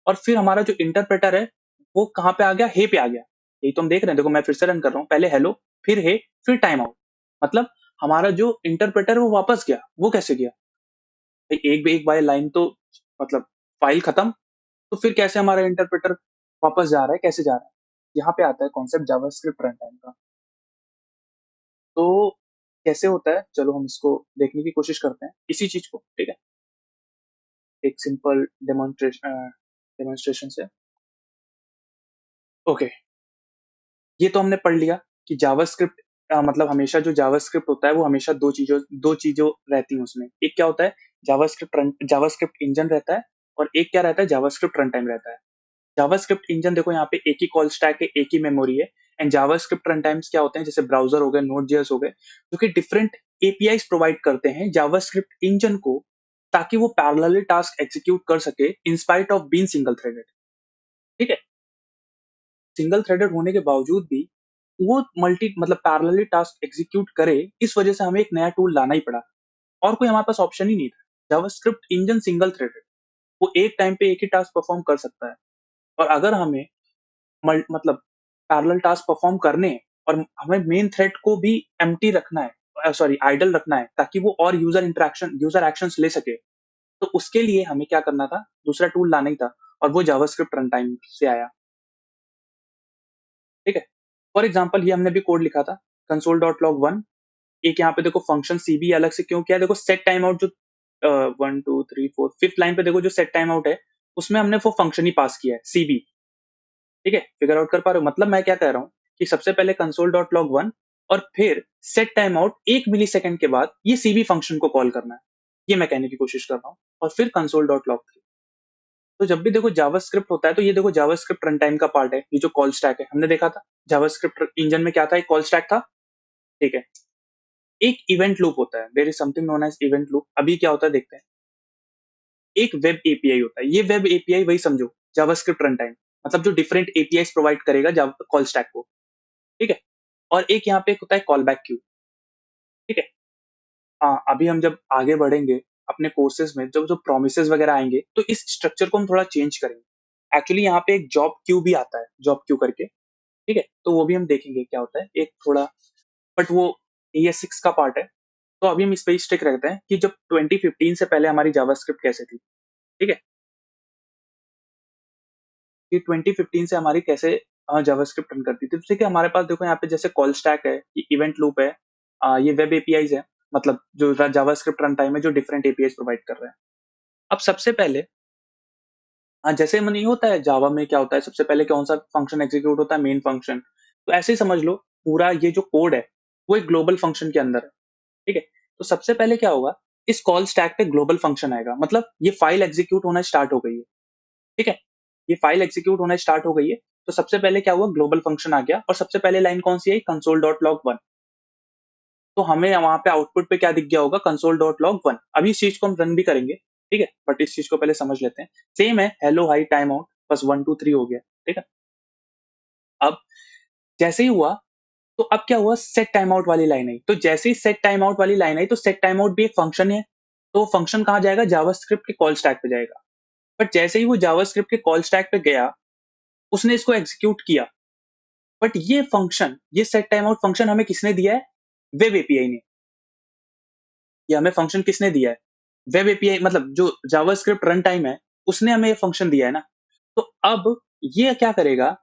और फिर हमारा जो इंटरप्रेटर है वो कहाँ पे आ गया, हे पे आ गया। यही तो हम देख रहे हैं, देखो मैं फिर से रन कर रहा हूँ, पहले हेलो, फिर हे, फिर टाइम आउट, मतलब हमारा जो इंटरप्रेटर है वो वापस गया, वो कैसे गया भाई, एक बाय लाइन तो मतलब फाइल खत्म, तो फिर कैसे हमारा इंटरप्रेटर वापस जा रहा है, कैसे जा रहा है। यहाँ पे आता है कॉन्सेप्ट जावास्क्रिप्ट रन टाइम का। तो कैसे होता है, चलो हम इसको देखने की कोशिश करते हैं इसी चीज को। ठीक है, एक सिंपल डेमोन्स्ट्रेशन से। ओके, ये तो हमने पढ़ लिया कि जावास्क्रिप्ट मतलब हमेशा जो जावास्क्रिप्ट होता है वो हमेशा दो चीजों रहती हैं उसमें। एक क्या होता है, जावास्क्रिप्ट इंजन रहता है, और एक क्या रहता है, जावास्क्रिप्ट रन टाइम रहता है। जावास्क्रिप्ट इंजन देखो यहाँ पे एक ही कॉल स्टैक है, एक ही मेमोरी है। एंड जावास्क्रिप्ट रन टाइम्स क्या होते हैं, जैसे ब्राउजर हो गए, नोड जेएस हो गए, जो कि डिफरेंट एपीआईज प्रोवाइड करते हैं जावास्क्रिप्ट इंजन को, ताकि वो पैरेलली टास्क एग्जीक्यूट कर सके in spite of being single threaded. ठीक है, सिंगल थ्रेडेड होने के बावजूद भी वो मल्टी मतलब पैरेलली टास्क एग्जीक्यूट करे, इस वजह से हमें एक नया टूल लाना ही पड़ा, और कोई हमारे पास ऑप्शन ही नहीं था। जावास्क्रिप्ट इंजन सिंगल थ्रेडेड, वो एक टाइम पे एक ही टास्क परफॉर्म कर सकता है। और अगर हमें मतलब पैरेलल टास्क परफॉर्म करने हैं, और हमें मेन थ्रेड को भी एम्प्टी रखना है, सॉरी आइडल रखना है, ताकि वो और यूजर एक्शंस ले सके, तो उसके लिए हमें क्या करना था, दूसरा टूल लाना ही था, और वो जावास्क्रिप्ट रन टाइम से आया। ठीक है, फॉर एग्जाम्पल ये हमने भी कोड लिखा था, कंसोल डॉट लॉग वन। एक यहाँ पे देखो फंक्शन सीबी अलग से क्यों किया, देखो सेट टाइम आउट जो 1 2 3 4 फिफ्थ लाइन पे देखो जो सेट टाइम आउट है, उसमें हमने वो फंक्शन ही पास किया है, सीबी। ठीक है, फिगर आउट कर पा रहे हो, मतलब मैं क्या कह रहा हूँ कि सबसे पहले कंसोल डॉट लॉग वन, और फिर सेट टाइम आउट 1 मिली सेकंड के बाद ये सीबी फंक्शन को कॉल करना है, ये मैं कहने की कोशिश कर रहा हूँ, और फिर कंसोल डॉट लॉग थ्री। तो जब भी देखो जावास्क्रिप्ट होता है तो ये देखो जावास्क्रिप्ट रन टाइम का पार्ट है, ये जो कॉल स्टैक है हमने देखा था। जावास्क्रिप्ट इंजन में क्या था, एक कॉल स्टैक था, ठीक है। एक इवेंट लूप होता है, there is something known as event loop. अभी क्या होता है देखते हैं। एक वेब एपीआई होता है, ये वेब एपीआई वही समझो जावास्क्रिप्ट रन टाइम, मतलब जो डिफरेंट एपीआई प्रोवाइड करेगा जावा कॉल स्टैक को, ठीक है। और एक यहाँ पे एक होता है कॉल बैक क्यू, ठीक है। हाँ, अभी हम जब आगे बढ़ेंगे अपने कोर्सेज में, जब जो प्रोमिसेस वगैरह आएंगे तो इस स्ट्रक्चर को हम थोड़ा चेंज करेंगे। एक्चुअली यहाँ पे एक जॉब क्यू भी आता है, जॉब क्यू करके, ठीक है। तो वो भी हम देखेंगे क्या होता है, एक थोड़ा, बट वो ES6 का पार्ट है। तो अभी हम इस पे स्टिक रखते हैं कि जब 2015 से पहले हमारी जावास्क्रिप्ट कैसे थी, ठीक है। कि 2015 से हमारी कैसे जावास्क्रिप्ट रन करती थी। तो ठीक है, हमारे पास देखो यहाँ पे जैसे कॉल स्टैक है, ये इवेंट लूप है, ये वेब एपीआईज है, मतलब जो जावास्क्रिप्ट रन टाइम है जो डिफरेंट एपीआईज प्रोवाइड कर रहे हैं। अब सबसे पहले, जैसे में नहीं होता है जावा में, क्या होता है सबसे पहले कौन सा फंक्शन एग्जीक्यूट होता है, मेन फंक्शन। तो ऐसे ही समझ लो पूरा ये जो कोड है वो एक ग्लोबल फंक्शन के अंदर है, ठीक है। तो सबसे पहले क्या होगा, इस कॉल स्टैक पे ग्लोबल फंक्शन आएगा, मतलब ये फाइल एग्जीक्यूट होना स्टार्ट हो गई है, ठीक है। ये फाइल एग्जीक्यूट होना स्टार्ट हो गई है। तो सबसे पहले क्या हुआ, ग्लोबल फंक्शन आ गया और सबसे पहले लाइन कौन सी आई, कंसोल डॉट लॉग वन। तो हमें वहां पे आउटपुट पे क्या दिख गया होगा, कंसोल डॉट लॉग वन। अभी इस चीज को हम रन भी करेंगे, ठीक है, बट इस चीज को पहले समझ लेते हैं। सेम है, हेलो हाई टाइम आउट, बस 1 2 3 हो गया, ठीक है। अब जैसे ही हुआ, तो अब क्या हुआ, सेट टाइम आउट वाली लाइन आई। तो जैसे ही सेट टाइम आउट वाली लाइन आई, तो सेट टाइम आउट भी एक फंक्शन है। तो फंक्शन कहाँ जाएगा, जावास्क्रिप्ट के कॉल स्टैक पे जाएगा। बट जैसे ही वो जावास्क्रिप्ट के कॉल स्टैक पे गया, उसने इसको एग्जीक्यूट किया। बट ये फंक्शन, ये सेट टाइम आउट फंक्शन हमें किसने दिया है, वेब एपीआई ने। ये हमें फंक्शन किसने दिया है, वेब एपीआई, मतलब जो जावास्क्रिप्ट रन टाइम है उसने हमें ये फंक्शन दिया है ना। तो अब ये क्या करेगा,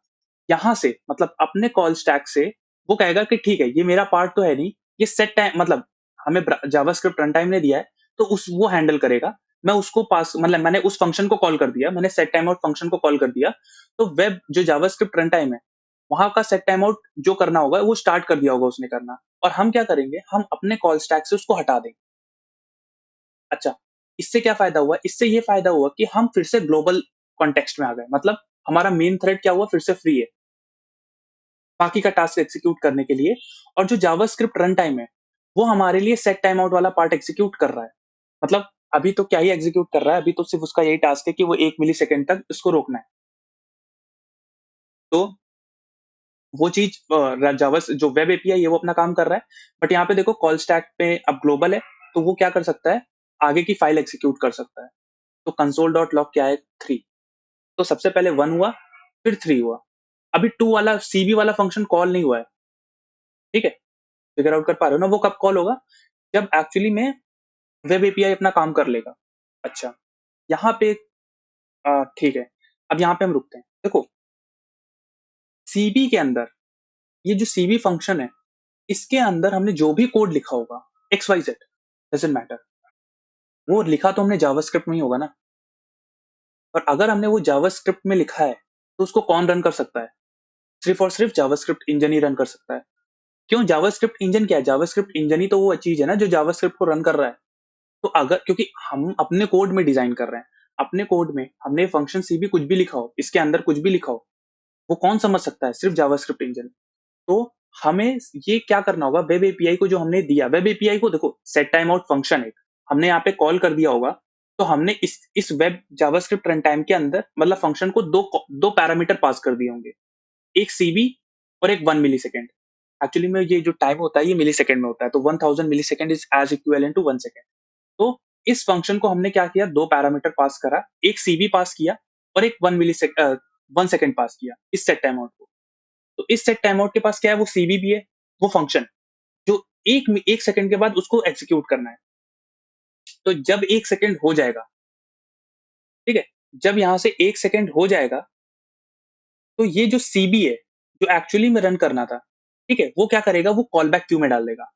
यहां से मतलब अपने कॉल स्टैक से वो कहेगा कि ठीक है, ये मेरा पार्ट तो है नहीं, ये सेट टाइम, मतलब हमें जावास्क्रिप्ट रन टाइम ने दिया है, तो उस वो हैंडल करेगा। मैं उसको पास, मतलब मैंने उस फंक्शन को कॉल कर दिया, मैंने सेट टाइम आउट फंक्शन को कॉल कर दिया। तो वेब जो जावास्क्रिप्ट रन टाइम है, वहां का सेट टाइम आउट जो करना होगा वो स्टार्ट कर दिया होगा उसने करना। और हम क्या करेंगे, हम अपने कॉल स्टैक से उसको हटा देंगे। अच्छा, इससे क्या फायदा हुआ, इससे ये फायदा हुआ कि हम फिर से ग्लोबल कॉन्टेक्स्ट में आ गए, मतलब हमारा मेन थ्रेड क्या हुआ, फिर से फ्री है बाकी का टास्क एग्जीक्यूट करने के लिए। और जो जावास्क्रिप्ट रन टाइम है, वो हमारे लिए सेट टाइम आउट वाला पार्ट एग्जीक्यूट कर रहा है। मतलब अभी तो क्या ही एग्जीक्यूट कर रहा है, अभी तो सिर्फ उसका यही टास्क है कि वो 1 मिली सेकेंड तक इसको रोकना है। तो वो चीज जावा जो वेब एपीआई है वो अपना काम कर रहा है। बट यहाँ पे देखो कॉल स्टैक पे अब ग्लोबल है, तो वो क्या कर सकता है, आगे की फाइल एग्जीक्यूट कर सकता है। तो कंसोल डॉट लॉग क्या है, 3। तो सबसे पहले 1 हुआ, फिर 3 हुआ। अभी 2 वाला सीबी वाला फंक्शन कॉल नहीं हुआ है, ठीक है। फिगर आउट कर पा रहे हो ना, वो कब कॉल होगा, जब एक्चुअली में वेब एपीआई अपना काम कर लेगा। अच्छा, यहाँ पे ठीक है, अब यहाँ पे हम रुकते हैं। देखो सीबी के अंदर, ये जो सीबी फंक्शन है, इसके अंदर हमने जो भी कोड लिखा होगा, X Y Z, doesn't matter, वो लिखा तो हमने जावास्क्रिप्ट में ही होगा ना। और अगर हमने वो जावास्क्रिप्ट में लिखा है, तो उसको कौन रन कर सकता है, सिर्फ और सिर्फ जावास्क्रिप्ट इंजन ही रन कर सकता है। क्यों, जावास्क्रिप्ट इंजन क्या है, जावास्क्रिप्ट इंजन ही तो वो चीज है ना जो जावास्क्रिप्ट को रन कर रहा है। तो अगर, क्योंकि हम अपने कोड में डिजाइन कर रहे हैं, अपने कोड में हमने फंक्शन सी भी कुछ भी लिखा हो, इसके अंदर कुछ भी लिखा हो, वो कौन समझ सकता है, सिर्फ जावास्क्रिप्ट इंजन। तो हमें ये क्या करना होगा, वेब एपीआई को जो हमने दिया, वेब एपीआई को देखो सेट टाइम आउट फंक्शन है, हमने यहाँ पे कॉल कर दिया होगा। तो हमने इस वेब जावास्क्रिप्ट रन टाइम के अंदर, मतलब फंक्शन को दो पैरामीटर पास कर दिए होंगे, एक सीबी और एक 1 मिली सेकेंड। एक्चुअली में ये जो टाइम होता है ये मिली सेकेंड में होता है, तो 1000 millisecond is as equal to 1 second. तो इस फंक्शन को हमने क्या किया, दो पैरामीटर पास करा, एक सीबी पास किया और एक 1 सेकेंड पास किया इस सेट टाइम आउट को। तो इस सेट टाइम आउट के पास क्या है, वो सीबी भी है, वो फंक्शन जो एक सेकंड के बाद उसको एग्जीक्यूट करना है। तो जब 1 सेकंड हो जाएगा, ठीक है, जब यहां से 1 सेकंड हो जाएगा, तो ये जो सीबी है, जो एक्चुअली में रन करना था, ठीक है, वो क्या करेगा, वो कॉल बैक क्यू में डाल देगा।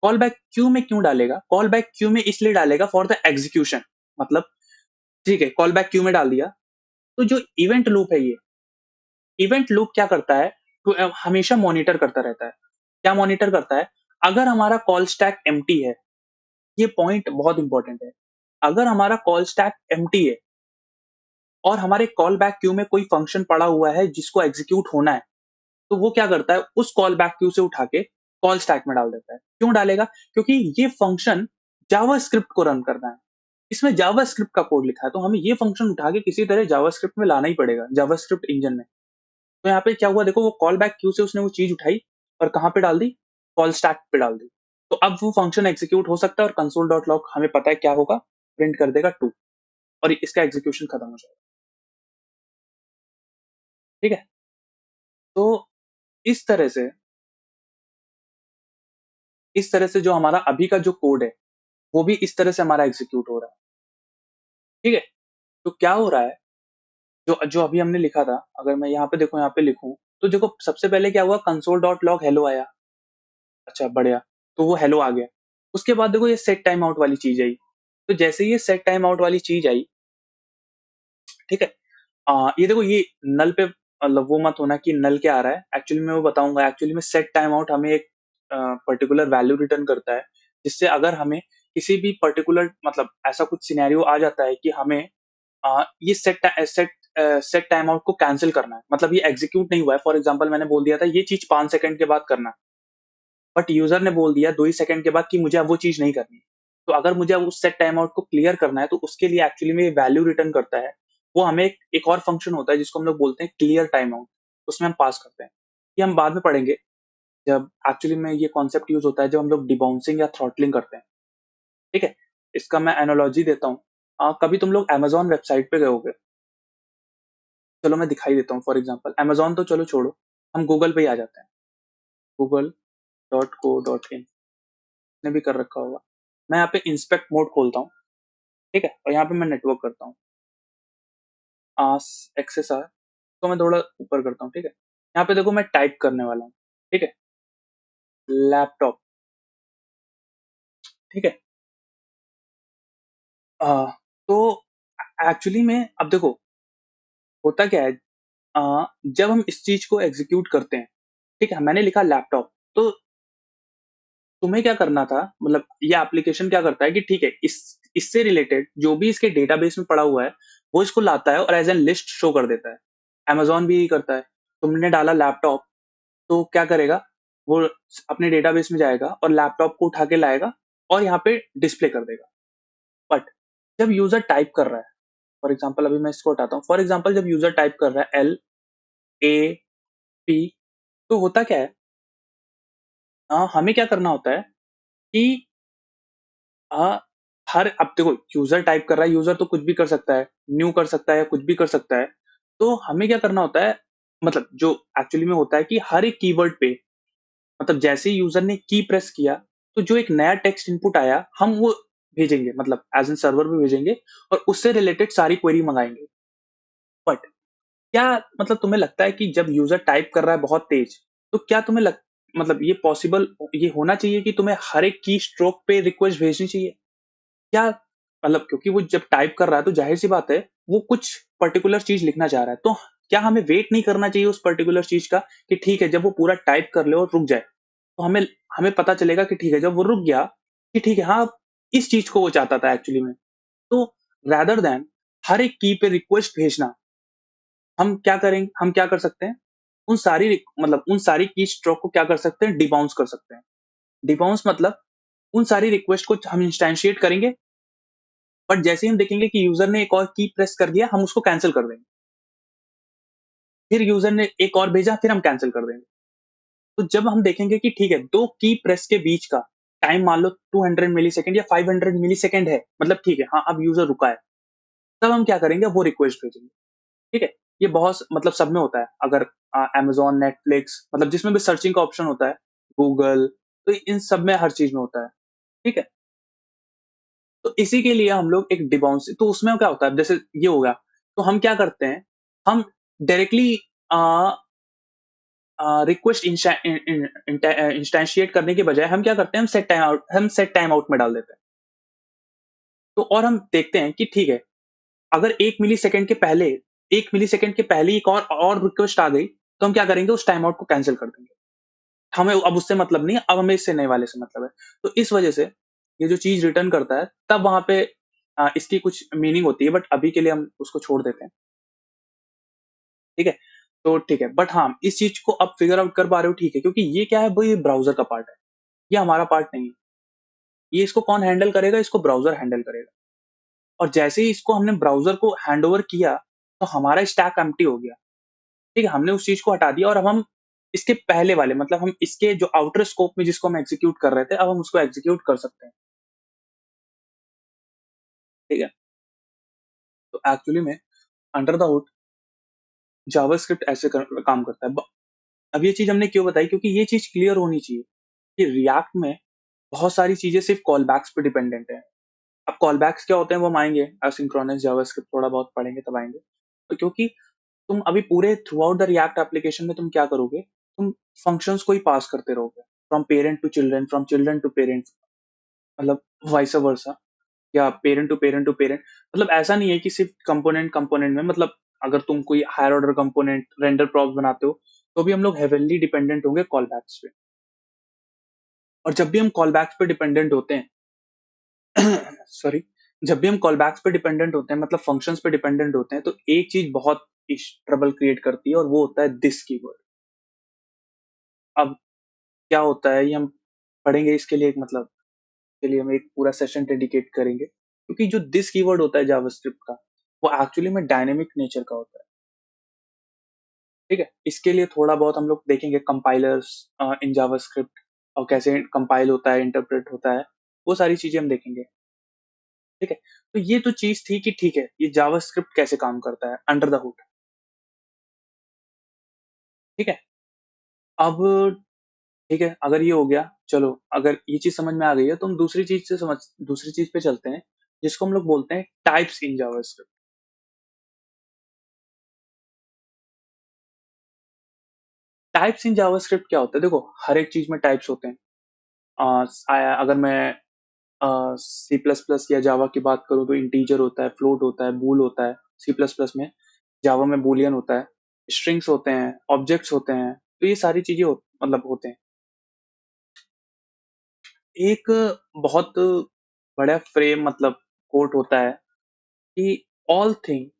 कॉल बैक क्यू में क्यों डालेगा, कॉल बैक क्यू में इसलिए डालेगा फॉर द एग्जीक्यूशन, मतलब ठीक है, कॉल बैक क्यू में डाल दिया। तो जो इवेंट लूप है, ये इवेंट लूप क्या करता है, तो हमेशा मॉनिटर करता रहता है। क्या मॉनिटर करता है, अगर हमारा कॉल स्टैक एम्प्टी है, ये पॉइंट बहुत इंपॉर्टेंट है, अगर हमारा कॉल स्टैक एम्प्टी है, और हमारे कॉल बैक क्यू में कोई फंक्शन पड़ा हुआ है जिसको एग्जीक्यूट होना है, तो वो क्या करता है, उस कॉल बैक क्यू से उठा के कॉल स्टैक में डाल देता है। क्यों डालेगा? क्योंकि ये फंक्शन जावास्क्रिप्ट को रन करना है। इसमें जावास्क्रिप्ट का कोड लिखा है, तो हमें ये फंक्शन उठा के किसी तरह जावास्क्रिप्ट में लाना ही पड़ेगा, जावास्क्रिप्ट इंजन में। तो यहाँ पे क्या हुआ देखो, वो कॉल बैक क्यू से उसने वो चीज़ उठाई और कहाँ पे डाल दी? कॉल स्टैक पे डाल दी। तो अब वो फंक्शन एग्जीक्यूट हो सकता है और console.log हमें पता है क्या होगा? प्रिंट कर देगा 2 और इसका एग्जीक्यूशन खत्म हो जाएगा। ठीक है? तो इस तरह से जो हमारा अभी का जो कोड है, वो भी इस तरह से हमारा एग्जीक्यूट हो रहा है। ठीक है? तो क्या हो रहा है, जो जो अभी हमने लिखा था, अगर मैं यहाँ पे देखो, यहाँ पे लिखूँ, तो देखो सबसे पहले क्या हुआ, console.log हेलो आया। अच्छा बढ़िया, तो वो हेलो आ गया। उसके बाद देखो ये सेट टाइम आउट वाली चीज़ आई। तो जैसे ही ये सेट टाइम आउट वाली चीज़ आई, ठीक है? ये देखो ये नल पे मतलब वो मत होना कि नल क्या आ रहा है, एक्चुअली मैं वो बताऊँगा। एक्चुअली में सेट टाइम आउट हमें एक पर्टिकुलर वैल्यू रिटर्न करता है, जिससे अगर हमें किसी भी पर्टिकुलर मतलब ऐसा कुछ सिनेरियो आ जाता है कि हमें ये सेट टाइम आउट को कैंसल करना है, मतलब ये एग्जीक्यूट नहीं हुआ है। फॉर एग्जांपल मैंने बोल दिया था ये चीज़ 5 सेकंड के बाद करना, बट यूज़र ने बोल दिया 2 ही सेकंड के बाद कि मुझे अब वो चीज़ नहीं करनी। तो अगर मुझे अब उस सेट टाइम आउट को क्लियर करना है, तो उसके लिए एक्चुअली में ये वैल्यू रिटर्न करता है। वो हमें एक और फंक्शन होता है जिसको हम लोग बोलते हैं क्लियर टाइम आउट, उसमें हम पास करते हैं। ये हम बाद में पढ़ेंगे, जब एक्चुअली में ये कॉन्सेप्ट यूज़ होता है जब हम लोग डिबाउंसिंग या थ्रॉटलिंग करते हैं, ठीक है? इसका मैं एनालॉजी देता हूँ। कभी तुम लोग अमेज़न वेबसाइट पे गए होगे, चलो मैं दिखाई देता हूँ। फॉर एग्जांपल अमेज़न तो चलो छोड़ो, हम गूगल पे ही आ जाते हैं। google.co.in ने भी कर रखा होगा। मैं यहाँ पे इंस्पेक्ट मोड खोलता हूँ, ठीक है? और यहाँ पे मैं नेटवर्क करता हूँ। एक्सेस आर तो मैं थोड़ा ऊपर करता हूँ, ठीक है? यहाँ पे देखो मैं टाइप करने वाला हूँ, ठीक है? लैपटॉप, ठीक है? अ, तो एक्चुअली में अब देखो होता क्या है, जब हम इस चीज़ को एग्ज़ीक्यूट करते हैं, ठीक है? मैंने लिखा लैपटॉप, तो तुम्हें क्या करना था, मतलब ये एप्लीकेशन क्या करता है कि ठीक है, इससे रिलेटेड जो भी इसके डेटाबेस में पड़ा हुआ है, वो इसको लाता है और एज़ एन लिस्ट शो कर देता है। अमेज़न भी यही करता है। तुमने डाला लैपटॉप, तो क्या करेगा, वो अपने डेटाबेस में जाएगा और लैपटॉप को उठा के लाएगा और यहाँ पे डिस्प्ले कर देगा। बट जब यूज़र टाइप कर रहा है, फॉर एग्ज़ाम्पल अभी मैं इसको हटाता हूँ। फॉर एग्ज़ाम्पल जब यूज़र टाइप कर रहा है LAP, तो होता क्या है, हमें क्या करना होता है कि अ, हर अब देखो यूज़र टाइप कर रहा है, यूज़र तो कुछ भी कर सकता है, न्यू कर सकता है, कुछ भी कर सकता है। तो हमें क्या करना होता है, मतलब जो एक्चुअली में होता है कि हर एक कीवर्ड पे, मतलब जैसे ही यूज़र ने की प्रेस किया, तो जो एक नया टेक्स्ट इनपुट आया, हम वो भेजेंगे, मतलब एज़ एन सर्वर पे भेजेंगे और उससे रिलेटेड सारी क्वेरी मँगाएँगे। बट क्या मतलब तुम्हें लगता है कि जब यूज़र टाइप कर रहा है बहुत तेज़, तो क्या तुम्हें मतलब ये पॉसिबल ये होना चाहिए कि तुम्हें हर एक की स्ट्रोक पे रिक्वेस्ट भेजनी चाहिए? क्या मतलब क्योंकि वो जब टाइप कर रहा है तो ज़ाहिर-सी बात है, वो कुछ पर्टिकुलर चीज़ लिखना चाह रहा है। तो क्या हमें वेट नहीं करना चाहिए उस पर्टिकुलर चीज़ का कि ठीक है, जब वो पूरा टाइप कर ले और रुक जाए, तो हमें हमें पता चलेगा कि ठीक है, जब वो रुक गया कि ठीक है, हाँ, इस चीज़ को वो चाहता था एक्चुअली में। तो रादर दैन हर एक की पे रिक्वेस्ट भेजना, हम क्या कर सकते हैं, उन सारी की स्ट्रोक को क्या कर सकते हैं, डिबाउंस कर सकते हैं। डिबाउंस मतलब उन सारी रिक्वेस्ट को हम इंस्टैंशिएट करेंगे, बट जैसे ही हम देखेंगे कि यूज़र ने एक और की प्रेस कर दिया, हम उसको कैंसल कर देंगे। फिर यूज़र ने एक और भेजा, फिर हम कैंसल कर देंगे। तो जब हम देखेंगे कि ठीक है, 2 की प्रेस के बीच का टाइम मान लो 200 मिलीसेकंड या 500 मिलीसेकंड है, मतलब ठीक है, हाँ, अब यूज़र रुका है, तब हम क्या करेंगे, वो रिक्वेस्ट भेजेंगे। ठीक है? ये बहुत मतलब सब में होता है। अगर अमेज़न, नेटफ्लिक्स मतलब जिसमें भी सर्चिंग का ऑप्शन होता है, गूगल, तो इन सब में हर चीज़ में होता है। ठीक है? तो इसी के लिए हम लोग एक डिबाउंस, तो उसमें क्या होता है, जैसे ये हो गया, तो हम क्या करते हैं, हम डायरेक्टली अ रिक्वेस्ट इंस्टैंशिएट करने के बजाय हम क्या करते हैं, हम सेट टाइम आउट में डाल देते हैं। तो और हम देखते हैं कि ठीक है, अगर 1 मिलीसेकंड के पहले 1 मिलीसेकंड के पहले एक और रिक्वेस्ट आ गई, तो हम क्या करेंगे, उस टाइम आउट को कैंसल कर देंगे। हमें अब उससे मतलब नहीं है, अब हमें इससे नए वाले से मतलब है। तो इस वजह से ये जो चीज़ रिटर्न करता है, तब वहाँ पे इसकी कुछ मीनिंग होती है, बट अभी के लिए हम उसको छोड़ देते हैं। ठीक है? तो ठीक है, बट हाँ, इस चीज़ को अब फिगर आउट कर पा रहे हो ठीक है, क्योंकि ये क्या है भई, ये ब्राउज़र का पार्ट है, ये हमारा पार्ट नहीं है। ये इसको कौन हैंडल करेगा? इसको ब्राउज़र हैंडल करेगा। और जैसे ही इसको हमने ब्राउज़र को हैंडओवर किया, तो हमारा स्टैक एम्प्टी हो गया। ठीक है? हमने उस चीज़ को हटा दिया और अब हम इसके पहले वाले मतलब हम इसके जो आउटर स्कोप में जिसको हम एग्ज़ीक्यूट कर रहे थे, अब हम उसको एग्ज़ीक्यूट कर सकते हैं। ठीक है? तो एक्चुअली में अंडर द हुड जावास्क्रिप्ट ऐसे काम करता है। अब ये चीज़ हमने क्यों बताई? क्योंकि ये चीज़ क्लियर होनी चाहिए कि रिएक्ट में बहुत सारी चीज़ें सिर्फ़ कॉलबैक्स पे डिपेंडेंट हैं। अब कॉलबैक्स क्या होते हैं वो हम आएँगे, एसिंक्रोनस जावास्क्रिप्ट थोड़ा बहुत पढ़ेंगे तब आएँगे। तो क्योंकि तुम अभी पूरे through out the react application में तुम क्या करोगे? तुम फंक्शंस को ही पास करते रहोगे। From parent to children, from children to parents, मतलब वाइस वर्सा, या parent to parent to parent. मतलब ऐसा नहीं है कि सिर्फ़ कंपोनेंट कंपोनेंट में, मतलब अगर तुम कोई higher order component render props बनाते हो, तो भी हम लोग हेविली डिपेंडेंट होंगे कॉलबैक्स पे। और जब भी हम कॉलबैक्स पे डिपेंडेंट होते हैं सॉरी, जब भी हम कॉलबैक्स पे डिपेंडेंट होते हैं, मतलब फंक्शंस पे डिपेंडेंट होते हैं, तो एक चीज़ बहुत ट्रबल क्रिएट करती है और वो होता है दिस कीवर्ड। अब क्या होता है ये हम पढ़ेंगे, इसके लिए एक मतलब के लिए हम एक पूरा सेशन डेडिकेट करेंगे, क्योंकि जो दिस कीवर्ड होता है जावास्क्रिप्ट का, वो एक्चुअली में डायनामिक नेचर का होता है। ठीक है? इसके लिए थोड़ा बहुत हम लोग देखेंगे कंपाइलर्स इन जावास्क्रिप्ट, और कैसे कंपाइल होता है, इंटरप्रेट होता है, वो सारी चीज़ें हम देखेंगे। ठीक है? तो ये तो चीज़ थी कि ठीक है, ये जावास्क्रिप्ट कैसे काम करता है अंडर द हुड। ठीक है? अब ठीक है, अगर ये हो गया, चलो अगर ये चीज़ समझ में आ गई है, तो हम दूसरी चीज़ पे चलते हैं, जिसको हम लोग बोलते हैं types in JavaScript. Types in JavaScript क्या होता है? देखो, हर एक चीज़ में टाइप्स होते हैं। अगर मैं सी प्लस प्लस या जावा की बात करूँ, तो इंटीजर होता है, फ्लोट होता है, बूल होता है सी प्लस प्लस में, जावा में बूलियन होता है, स्ट्रिंग्स होते हैं, ऑब्जेक्ट्स होते हैं, तो ये सारी चीज़ें मतलब होते हैं। एक बहुत बड़ा फ्रेम मतलब कोट होता है कि all thing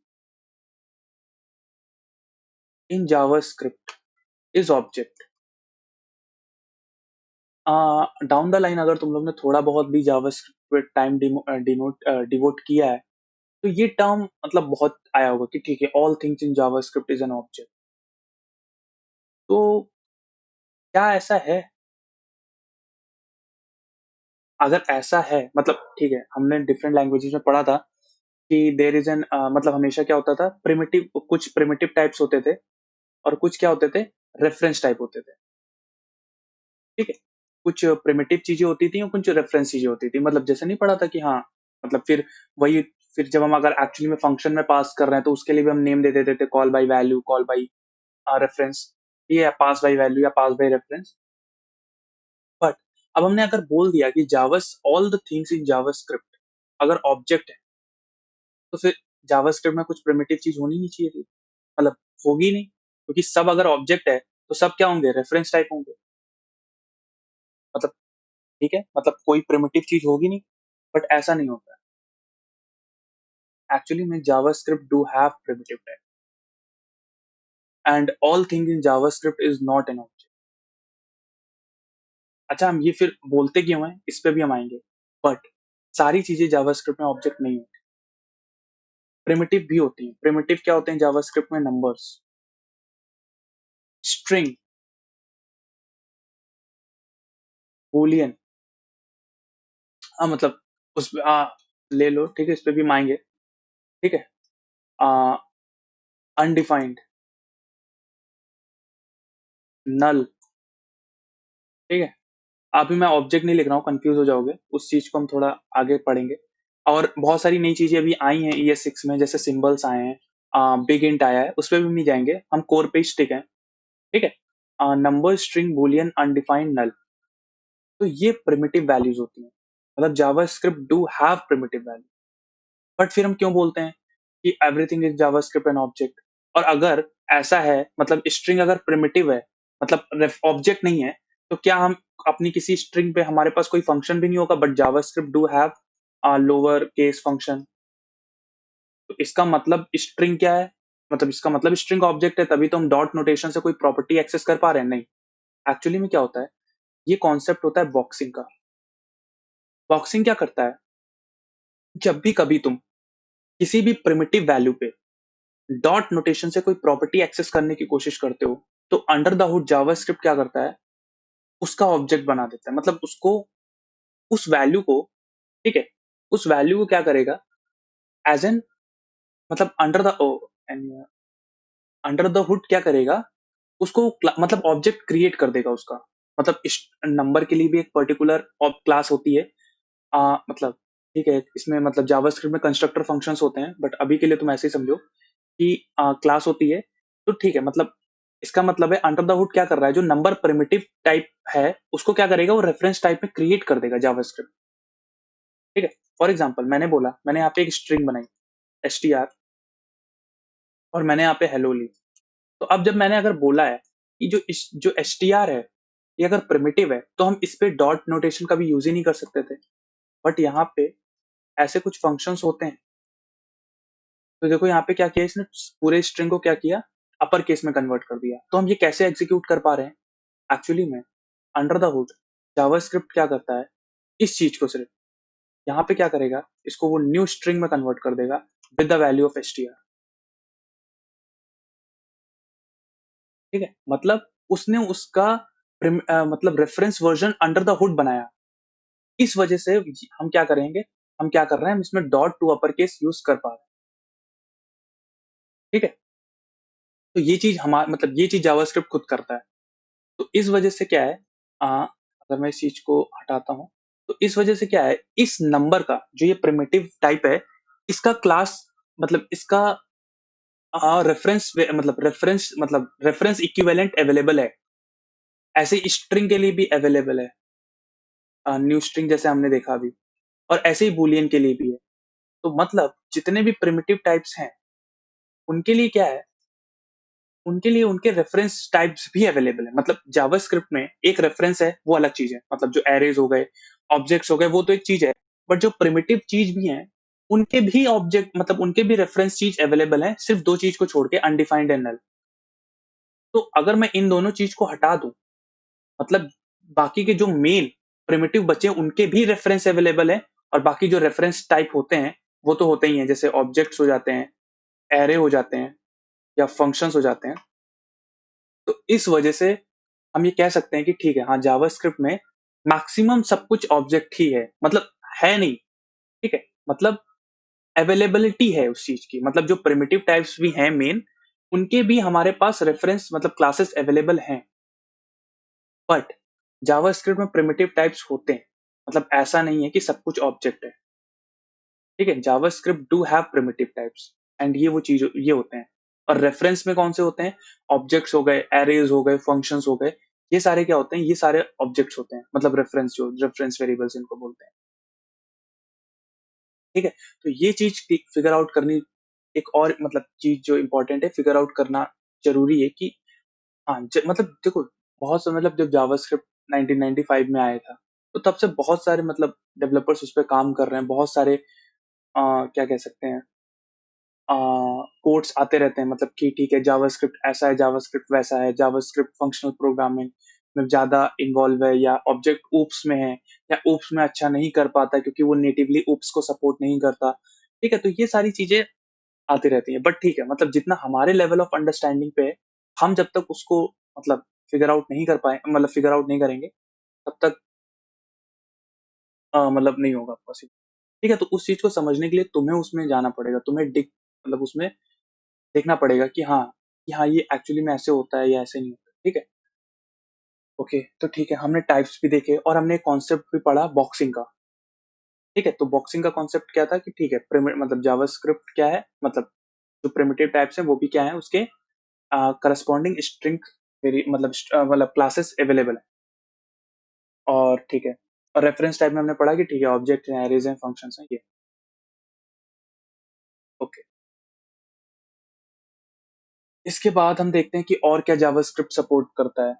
in JavaScript is object. Down the line अगर तुम लोग ने थोड़ा बहुत भी जावास्क्रिप्ट पे टाइम डिवोट किया है, तो ये टर्म मतलब बहुत आया होगा कि ठीक है, all things in JavaScript is an object. तो क्या ऐसा है? अगर ऐसा है, मतलब ठीक है, हमने डिफरेंट लैंग्वेजेज़ में पढ़ा था कि देयर इज़ एन मतलब हमेशा क्या होता था, कुछ प्रिमिटिव टाइप्स होते थे और कुछ क्या होते थे, रेफरेंस टाइप होते थे। ठीक है? कुछ प्रिमिटिव चीज़ें होती थी और कुछ रेफरेंस चीज़ें होती थी। मतलब जैसे नहीं पढ़ा था कि हाँ, मतलब वही फिर जब हम अगर एक्चुअली में फंक्शन में पास कर रहे हैं, तो उसके लिए भी हम नेम दे देते थे, call by value, call by reference, ये पास बाय वैल्यू या पास बाय रेफरेंस। बट अब हमने अगर बोल दिया कि जावास all the things in JavaScript अगर ऑब्जेक्ट है, तो फिर जावास्क्रिप्ट में कुछ प्रिमिटिव चीज़ होनी नहीं चाहिए थी। मतलब होगी नहीं, क्योंकि सब अगर ऑब्जेक्ट है, तो सब क्या होंगे? रेफरेंस टाइप होंगे। मतलब ठीक है, मतलब कोई प्रिमिटिव चीज़ होगी नहीं, बट ऐसा नहीं होता है। Actually में JavaScript do have primitive type, and all things in JavaScript is not an object. अच्छा, हम ये फिर बोलते क्यों हैं? इस पे भी हम आएँगे। बट सारी चीज़ें JavaScript में ऑब्जेक्ट नहीं होती, प्रिमिटिव भी होती हैं। प्रिमिटिव क्या होते हैं JavaScript में? नंबर्स, स्ट्रिंग, बूलियन, मतलब उसमें ले लो, ठीक है, इस पे भी हम आएँगे, ठीक है? अ, अनडिफाइंड, नल, ठीक है? अभी मैं ऑब्जेक्ट नहीं लिख रहा हूँ, कन्फ्यूज़ हो जाओगे, उस चीज़ को हम थोड़ा आगे पढ़ेंगे। और बहुत सारी नई चीज़ें अभी आई हैं ES6 में, जैसे सिम्बल्स आए हैं, बिग इंट आया है, उसपे भी नहीं जाएँगे, हम कोर पे ही स्टिक हैं, ठीक है? नंबर, स्ट्रिंग, बूलियन, अनडिफाइंड, नल, तो ये प्रिमिटिव वैल्यूज़ होती हैं। मतलब JavaScript do have primitive value, but फिर हम क्यों बोलते हैं कि everything is JavaScript an object? और अगर ऐसा है, मतलब स्ट्रिंग अगर प्रिमिटिव है, मतलब ऑब्जेक्ट नहीं है, तो क्या हम अपनी किसी स्ट्रिंग पे हमारे पास कोई फंक्शन भी नहीं होगा, but JavaScript do have lower case function? तो इसका मतलब स्ट्रिंग क्या है? मतलब इसका मतलब स्ट्रिंग ऑब्जेक्ट है, तभी तो हम डॉट नोटेशन से कोई प्रॉपर्टी एक्सेस कर पा रहे हैं, नहीं। एक्चुअली में क्या होता है, ये कॉन्सेप्ट होता है बॉक्सिंग का। बॉक्सिंग क्या करता है, जब भी कभी तुम किसी भी प्रिमिटिव वैल्यू पे डॉट नोटेशन से कोई प्रॉपर्टी एक्सेस करने की कोशिश करते हो, तो अंडर द हुड जावास्क्रिप्ट क्या करता है, उसका ऑब्जेक्ट बना देता है। मतलब उसको, उस वैल्यू को, ठीक है, उस वैल्यू को क्या करेगा, एज एन, मतलब अंडर द हुड क्या करेगा, उसको मतलब ऑब्जेक्ट क्रिएट कर देगा उसका। मतलब इस नंबर के लिए भी एक पर्टिकुलर क्लास होती है। मतलब ठीक है, इसमें मतलब जावास्क्रिप्ट में कंस्ट्रक्टर फंक्शंस होते हैं, बट अभी के लिए तुम ऐसे ही समझो कि क्लास होती है। तो ठीक है, मतलब इसका मतलब है अंडर द हुड क्या कर रहा है, जो नंबर प्रिमिटिव टाइप है उसको क्या करेगा, वो रेफरेंस टाइप में क्रिएट कर देगा जावास्क्रिप्ट। ठीक है, फॉर एग्जाम्पल मैंने बोला, मैंने यहाँ पे एक स्ट्रिंग बनाई str, और मैंने यहाँ पे हेलो ली। तो अब जब मैंने अगर बोला है कि जो str है ये अगर प्रिमिटिव है, तो हम इस पे डॉट नोटेशन का भी यूज ही नहीं कर सकते थे। बट यहाँ पे ऐसे कुछ फंक्शंस होते हैं। तो देखो यहाँ पे क्या किया इसने, पूरे स्ट्रिंग को क्या किया, अपर केस में कन्वर्ट कर दिया। तो हम ये कैसे एग्जीक्यूट कर पा रहे हैं, एक्चुअली में अंडर द हुड जावास्क्रिप्ट क्या करता है, इस चीज को सिर्फ यहाँ पे क्या करेगा, इसको वो न्यू स्ट्रिंग में कन्वर्ट कर देगा with the value of str। ठीक है, मतलब उसने उसका मतलब reference version under the hood बनाया। इस वजह से हम क्या करेंगे, हम क्या कर रहे हैं, हम इसमें dot to upper case use कर पा रहे हैं। ठीक है, तो ये चीज हमारा मतलब ये चीज जावास्क्रिप्ट खुद करता है। तो इस वजह से क्या है, अगर मैं इस चीज को हटाता हूं, तो इस वजह से क्या है, इस नंबर का जो ये प्रिमिटिव टाइप है, इसका क्लास, मतलब इसका रेफरेंस इक्विवेलेंट अवेलेबल है। ऐसे स्ट्रिंग के लिए भी अवेलेबल है, न्यू स्ट्रिंग जैसे हमने देखा अभी, और ऐसे ही बूलियन के लिए भी है। तो मतलब जितने भी प्रिमिटिव टाइप्स हैं, उनके लिए क्या है, उनके लिए उनके रेफरेंस टाइप्स भी अवेलेबल है। मतलब जावास्क्रिप्ट में एक रेफरेंस है, वो अलग चीज है। मतलब जो एरेज हो गए, ऑब्जेक्ट्स हो गए, वो तो एक चीज है। बट जो प्रिमिटिव चीज भी हैं, उनके भी ऑब्जेक्ट, मतलब उनके भी रेफरेंस चीज अवेलेबल है, सिर्फ दो चीज को छोड़ के, अनडिफाइंड एंड नल। तो अगर मैं इन दोनों चीज को हटा दूं, मतलब बाकी के जो मेन प्रिमिटिव बचे उनके भी रेफरेंस अवेलेबल है, और बाकी जो रेफरेंस टाइप होते हैं वो तो होते ही हैं, जैसे ऑब्जेक्ट्स हो जाते हैं, एरे हो जाते हैं, या फंक्शंस हो जाते हैं। तो इस वजह से हम ये कह सकते हैं कि ठीक है, हाँ, जावास्क्रिप्ट में मैक्सिमम सब कुछ ऑब्जेक्ट ही है, मतलब है नहीं। ठीक है, मतलब अवेलेबिलिटी है उस चीज की, मतलब जो प्रिमिटिव टाइप्स भी हैं मेन, उनके भी हमारे पास रेफरेंस मतलब क्लासेस अवेलेबल हैं। बट जावास्क्रिप्ट में प्रिमिटिव टाइप्स होते हैं, मतलब ऐसा नहीं है कि सब कुछ ऑब्जेक्ट है। ठीक है, JavaScript do have primitive types, and ये वो चीज ये होते हैं। और रेफरेंस में कौन से होते हैं, ऑब्जेक्ट्स हो गए, एरेज हो गए, फंक्शंस हो गए, ये सारे क्या होते हैं, ये सारे ऑब्जेक्ट्स होते हैं, मतलब रेफरेंस, जो रेफरेंस वेरिएबल्स इनको बोलते हैं। ठीक है, तो ये चीज फिगर आउट करनी, एक और मतलब चीज जो इंपॉर्टेंट है फिगर आउट करना जरूरी है कि हाँ, मतलब देखो, बहुत से मतलब जब जावास्क्रिप्ट 1995 में आया था, तो तब से बहुत सारे मतलब डेवलपर्स उस पर काम कर रहे हैं। बहुत सारे क्या कह सकते हैं, कोड्स आते रहते हैं, मतलब कि ठीक है, जावास्क्रिप्ट ऐसा है, जावास्क्रिप्ट वैसा है, जावास्क्रिप्ट फंक्शनल प्रोग्रामिंग में ज्यादा इन्वॉल्व है, या ऑब्जेक्ट ऊप्स में है, या ऊप्स में अच्छा नहीं कर पाता क्योंकि वो नेटिवली ऊप्स को सपोर्ट नहीं करता। ठीक है, तो ये सारी चीजें आती रहती हैं। बट ठीक है, मतलब जितना हमारे लेवल ऑफ अंडरस्टैंडिंग पे है, हम जब तक उसको मतलब फिगर आउट नहीं कर पाए, मतलब फिगर आउट नहीं करेंगे, तब तक मतलब नहीं होगा पॉसिबल। ठीक है, तो उस चीज को समझने के लिए तुम्हें उसमें जाना पड़ेगा, तुम्हें डिग मतलब उसमें देखना पड़ेगा कि हाँ, ये एक्चुअली में ऐसे होता है या ऐसे नहीं होता। ठीक है, ओके, तो ठीक है, हमने टाइप्स भी देखे और हमने कॉन्सेप्ट भी पढ़ा बॉक्सिंग का। ठीक है, तो बॉक्सिंग का कॉन्सेप्ट क्या था कि ठीक है, मतलब जावास्क्रिप्ट क्या है, मतलब जो प्रिमिटिव टाइप्स हैं वो भी क्या है, उसके करस्पॉन्डिंग स्ट्रिंग मतलब क्लासेस अवेलेबल है। और ठीक है, और रेफरेंस टाइप में हमने पढ़ा कि ठीक है, ऑब्जेक्ट हैं, एरेज हैं, फंक्शंस हैं, ये। ओके, इसके बाद हम देखते हैं कि और क्या जावास्क्रिप्ट सपोर्ट करता है।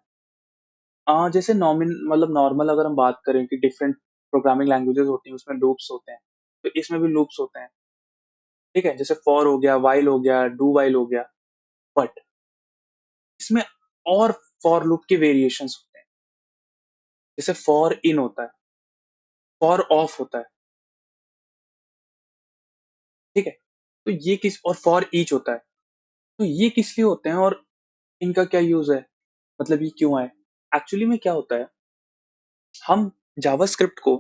जैसे नॉमिन मतलब नॉर्मल अगर हम बात करें कि डिफरेंट प्रोग्रामिंग लैंग्वेजेस होती हैं, उसमें लूप्स होते हैं, तो इसमें भी लूप्स होते हैं। ठीक है, जैसे फॉर हो गया, वाइल हो गया, डू वाइल हो गया। बट इसमें और फॉर लूप के वेरिएशंस होते हैं, जैसे फॉर इन होता है, फॉर ऑफ होता है, ठीक है? तो ये किस और फॉर ईच होता है। तो ये किस लिए होते हैं और इनका क्या यूज़ है? मतलब ये क्यों आए? एक्चुअली में क्या होता है, हम जावास्क्रिप्ट को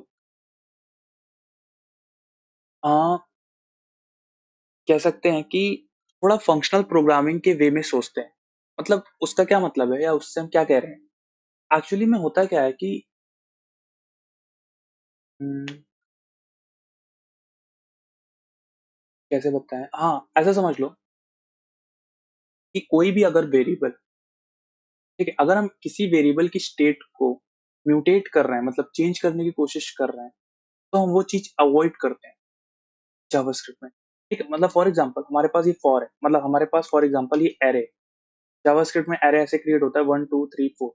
अ, कह सकते हैं कि थोड़ा फंक्शनल प्रोग्रामिंग के वे में सोचते हैं। मतलब उसका क्या मतलब है या उससे हम क्या कह रहे हैं? एक्चुअली में होता क्या है कि उम, कैसे बताएँ? हाँ, ऐसा समझ लो कि कोई भी अगर वेरिएबल, ठीक है? अगर हम किसी वेरिएबल की स्टेट को म्यूटेट कर रहे हैं, मतलब चेंज करने की कोशिश कर रहे हैं, तो हम वो चीज़ अवॉइड करते हैं जावास्क्रिप्ट में। ठीक है? मतलब फॉर एग्ज़ाम्पल हमारे पास ये फॉर है, मतलब हमारे पास फॉर एग्ज़ाम्पल ये अरे है। जावास्क्रिप्ट में अरे ऐसे क्रिएट होता है 1 2 3 4,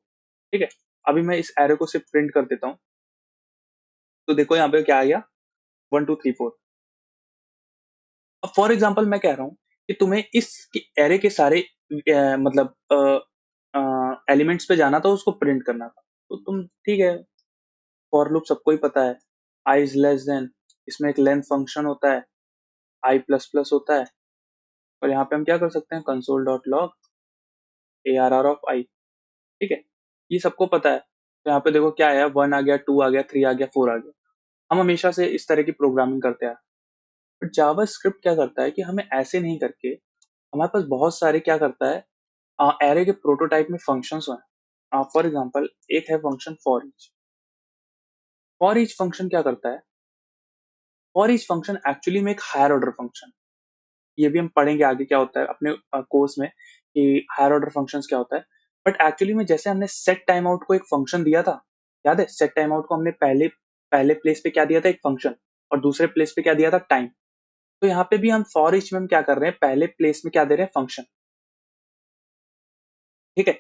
ठीक है? अभी मैं इस अरे को सिर्फ प्रिंट कर देता हूँ, तो देखो यहाँ पे क्या आ गया 1 2 3 4। अब फॉर एग्ज़ाम्पल मैं कह रहा हूँ कि तुम्हें इस अरे के सारे मतलब एलिमेंट्स पे जाना था, उसको प्रिंट करना था। तो तुम ठीक है, फॉर लूप सबको ही पता है, आई इज़ लेस देन, इसमें एक लेंथ फंक्शन होता है, आई प्लस प्लस होता है, और यहाँ पे हम क्या कर सकते हैं console dot log ARR of I, ठीक है? ये सबको पता है। तो यहाँ पे देखो क्या आया 1 आ गया, 2 आ गया, 3 आ गया, 4 आ गया। हम हमेशा से इस तरह की प्रोग्रामिंग करते आए। बट जावास्क्रिप्ट क्या करता है कि हमें ऐसे नहीं करके हमारे पास बहुत सारे क्या करता है एरे के प्रोटोटाइप में फंक्शंस हैं। फॉर एग्जांपल एक है function for each. For each function क्या करता है, फॉर ईच फंक्शन एक्चुअली में एक हायर ऑर्डर फंक्शन, ये भी हम पढ़ेंगे आगे क्या होता है अपने कोर्स में कि हायर ऑर्डर फंक्शंस क्या होता है। बट एक्चुअली में जैसे हमने सेट टाइम आउट को एक फंक्शन दिया था, याद है सेट टाइम आउट को हमने पहले पहले प्लेस पे क्या दिया था एक फंक्शन, और दूसरे प्लेस पे क्या दिया था टाइम। तो यहाँ पे भी हम फॉर ईच में हम क्या कर रहे हैं, पहले प्लेस में क्या दे रहे हैं फंक्शन, ठीक है?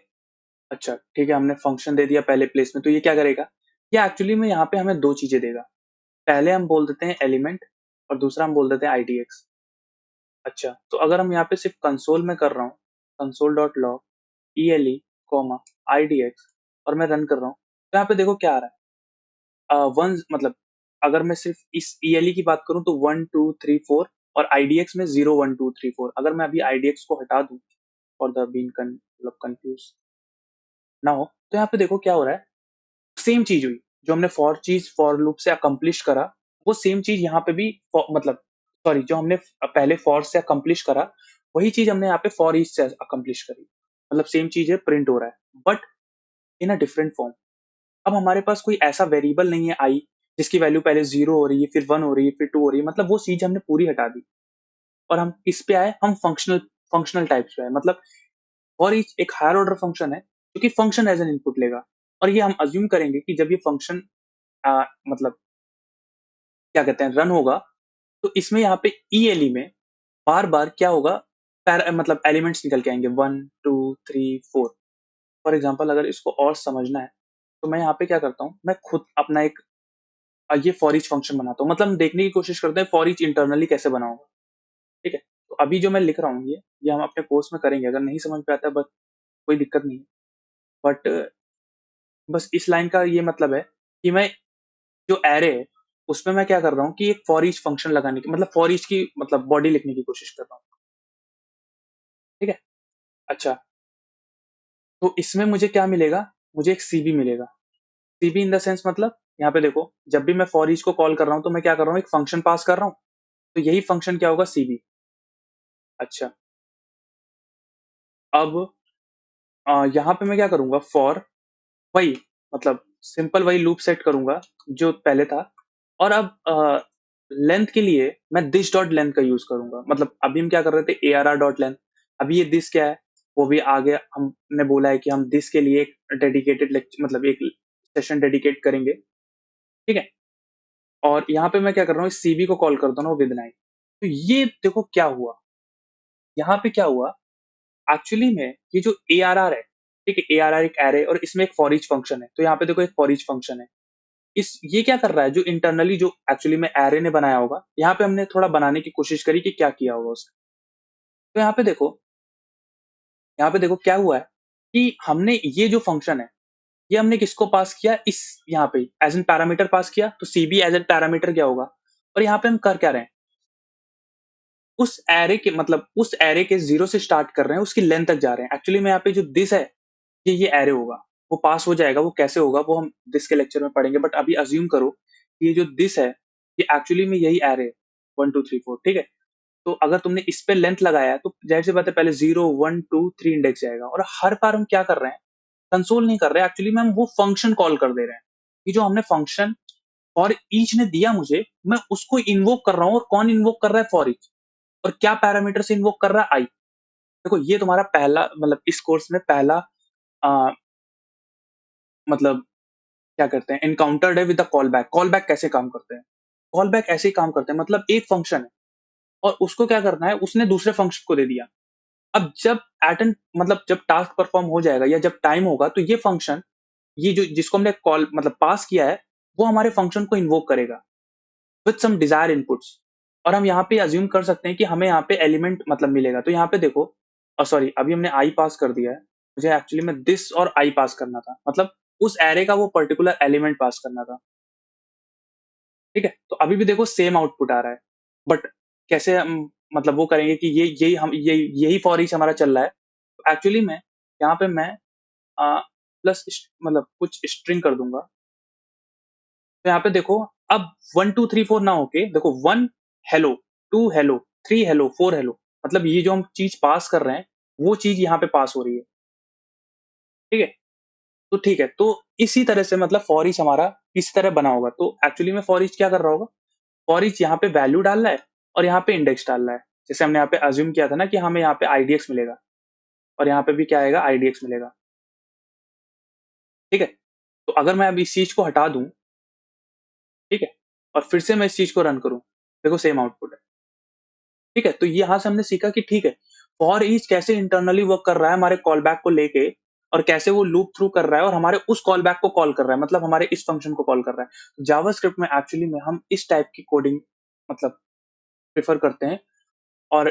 अच्छा ठीक है, हमने फंक्शन दे दिया पहले प्लेस में, तो ये क्या करेगा, ये एक्चुअली में यहाँ पे हमें दो चीजें देगा। पहले हम बोल देते हैं एलिमेंट, और दूसरा हम बोल देते हैं IDX। अच्छा, तो अगर हम यहाँ पे सिर्फ कंसोल में कर रहा हूँ, console dot log ELE comma IDX, और मैं रन कर रहा हूँ, तो यहाँ पे देखो क्या आ रहा है, वन मतलब अगर मैं सिर्फ इस ELE की बात करूँ तो 1 2 3 4, और IDX में 0 1 2 3 4। अगर मैं अभी IDX को हटा दूं फॉर द बीन मतलब कंफ्यूज ना हो, तो यहाँ पे देखो क्या हो रहा है, सेम चीज हुई, जो हमने फॉर चीज फॉर लूप से अकम्प्लिश करा, वो सेम चीज यहाँ पे भी मतलब सॉरी, जो हमने पहले फॉर से अकम्प्लिश करा, वही चीज हमने यहाँ पे फॉर ईच से अकम्प्लिश करी। मतलब सेम चीज है, प्रिंट हो रहा है, but in a different form. अब हमारे पास कोई ऐसा वेरिएबल नहीं है आई, जिसकी वैल्यू पहले 0 हो रही है, फिर 1 हो रही है, फिर 2 हो रही है, मतलब वो चीज हमने पूरी हटा दी, और हम किस पे आए, हम फंक्शनल फंक्शनल टाइप्स पे आए। मतलब फॉर ईच एक हायर ऑर्डर फंक्शन है, जो कि फंक्शन एज एन इनपुट लेगा, और ये हम अज्यूम करेंगे कि जब ये फंक्शन मतलब क्या कहते हैं रन होगा, तो इसमें यहाँ पे ELE में बार बार क्या होगा, मतलब एलिमेंट्स निकल के आएंगे 1 2 3 4। फॉर एग्जाम्पल अगर इसको और समझना है, तो मैं यहाँ पे क्या करता हूँ, मैं खुद अपना एक ये फॉर ईच फंक्शन बनाता हूँ। मतलब हम देखने की कोशिश करते हैं फॉर ईच इंटरनली कैसे बनाऊंगा, ठीक है? तो अभी जो मैं लिख रहा हूँ ये हम अपने कोर्स में करेंगे, अगर नहीं समझ में आता है बस कोई दिक्कत नहीं है। बट बस इस लाइन का ये मतलब है कि मैं जो एरे है, उसमें मैं क्या कर रहा हूँ कि एक फॉर ईच फंक्शन लगाने की, मतलब फॉर ईच की मतलब बॉडी लिखने की कोशिश कर रहा हूँ, ठीक है? अच्छा, तो इसमें मुझे क्या मिलेगा, मुझे एक सीबी मिलेगा। सीबी इन द सेंस मतलब यहाँ पे देखो, जब भी मैं फॉर ईच को कॉल कर रहा हूँ, तो मैं क्या कर रहा हूँ, एक फंक्शन पास कर रहा हूँ, तो यही फंक्शन क्या होगा, सीबी। अच्छा, अब यहाँ पे मैं क्या करूंगा, फॉर वही मतलब सिंपल वही लूप सेट करूंगा जो पहले था, और अब लेंथ के लिए मैं दिस डॉट लेंथ का यूज करूंगा। मतलब अभी हम क्या कर रहे थे ARR डॉट लेंथ, अभी ये दिस क्या है, वो भी आगे हमने बोला है कि हम दिस के लिए एक डेडिकेटेड लेक्चर मतलब एक सेशन डेडिकेट करेंगे, ठीक है? और यहाँ पे मैं क्या कर रहा हूँ, इस सीबी को कॉल करता हूँ ना विद 9। तो ये देखो क्या हुआ, यहाँ पे क्या हुआ, एक्चुअली में ये जो ARR है, ठीक है, ARR एक एरे और इसमें एक फॉर ईच फंक्शन है, तो यहाँ पे देखो एक फॉर ईच फंक्शन है। इस ये क्या कर रहा है, जो इंटरनली जो एक्चुअली में एरे ने बनाया होगा, यहाँ पे हमने थोड़ा बनाने की कोशिश करी कि क्या किया होगा उसने। तो यहाँ पे देखो यहाँ पे देखो क्या हुआ है कि हमने ये जो फंक्शन है, ये हमने किसको पास किया, इस यहाँ पे एज एन पैरामीटर पास किया, तो C B as an parameter क्या होगा, और यहाँ पे हम कर क्या रहे हैं, उस एरे के मतलब उस एरे के जीरो से स्टार्ट कर रहे हैं, उसकी लेंथ तक जा रहे हैं। एक्चुअली में यहाँ पे जो दिस है, ये एरे होगा, वो पास हो जाएगा। वो कैसे होगा वो हम दिस के लेक्चर में पढ़ेंगे, बट अभी अज्यूम करो कि ये जो दिस है, ये एक्चुअली में यही एरे है, 1 2 3 4, ठीक है। तो अगर तुमने इस पे लेंथ लगाया है, तो जाहिर सी बात है पहले 0 1 2 3 इंडेक्स जाएगा, और हर बार हम क्या कर रहे हैं, कंसोल नहीं कर रहे हैं, एक्चुअली में हम वो फंक्शन कॉल कर दे रहे हैं कि जो हमने फंक्शन फॉर ईच ने दिया मुझे, मैं उसको इन्वोक कर रहा हूँ। और कौन इन्वोक कर रहा है, फॉर ईच, और क्या पैरामीटर से इन्वोक कर रहा है, आई। देखो ये तुम्हारा पहला मतलब इस कोर्स में पहला आ, मतलब क्या करते हैं, एनकाउंटर्ड है with the call back. Call back कैसे काम करते हैं, कॉल बैक ऐसे ही काम करते हैं, मतलब एक फंक्शन है और उसको क्या करना है, उसने दूसरे फंक्शन को दे दिया। अब जब एटन मतलब जब टास्क परफॉर्म हो जाएगा या जब टाइम होगा, तो ये फंक्शन, ये जो जिसको हमने कॉल मतलब पास किया है, वो हमारे फंक्शन को इन्वोक करेगा विद सम डिजायर इनपुट्स। और हम यहाँ पे अज्यूम कर सकते हैं कि हमें यहाँ पे एलिमेंट मतलब मिलेगा। तो यहाँ पे देखो, और सॉरी अभी हमने आई पास कर दिया है, मुझे एक्चुअली में दिस और आई पास करना था, मतलब उस एरे का वो पर्टिकुलर एलिमेंट पास करना था, ठीक है। तो अभी भी देखो सेम आउटपुट आ रहा है, बट कैसे हम मतलब वो करेंगे कि ये यही हम ये यही फॉर ईच हमारा चल रहा है। एक्चुअली में यहाँ पे मैं प्लस मतलब कुछ स्ट्रिंग कर दूंगा। तो यहाँ पे देखो, अब 1 2 3 4 ना होके देखो, 1 हेलो, 2 हेलो, 3 हेलो, 4 हेलो, मतलब ये जो हम चीज पास कर रहे हैं, वो चीज यहाँ पे पास हो रही है, ठीक है। तो ठीक है, तो इसी तरह से मतलब फॉर ईच हमारा इस तरह बना होगा। तो एक्चुअली में फॉर ईच क्या कर रहा होगा, फॉर ईच यहाँ पे वैल्यू डाल रहा है और यहाँ पे इंडेक्स डाल रहा है। जैसे हमने यहाँ पे अज्यूम किया था ना कि हमें यहाँ पे आईडीएक्स मिलेगा, और यहाँ पे भी क्या आएगा, आईडीएक्स मिलेगा, ठीक है। तो अगर मैं अब इस चीज को हटा दूं, ठीक है, और फिर से मैं इस चीज को रन करूं, देखो सेम आउटपुट है, ठीक है। तो यहाँ से हमने सीखा कि ठीक है, फॉर ईच कैसे इंटरनली वर्क कर रहा है हमारे कॉल बैक को लेके, और कैसे वो लूप थ्रू कर रहा है और हमारे उस कॉल बैक को कॉल कर रहा है, मतलब हमारे इस फंक्शन को कॉल कर रहा है। जावास्क्रिप्ट में एक्चुअली में हम इस टाइप की कोडिंग मतलब प्रेफर करते हैं, और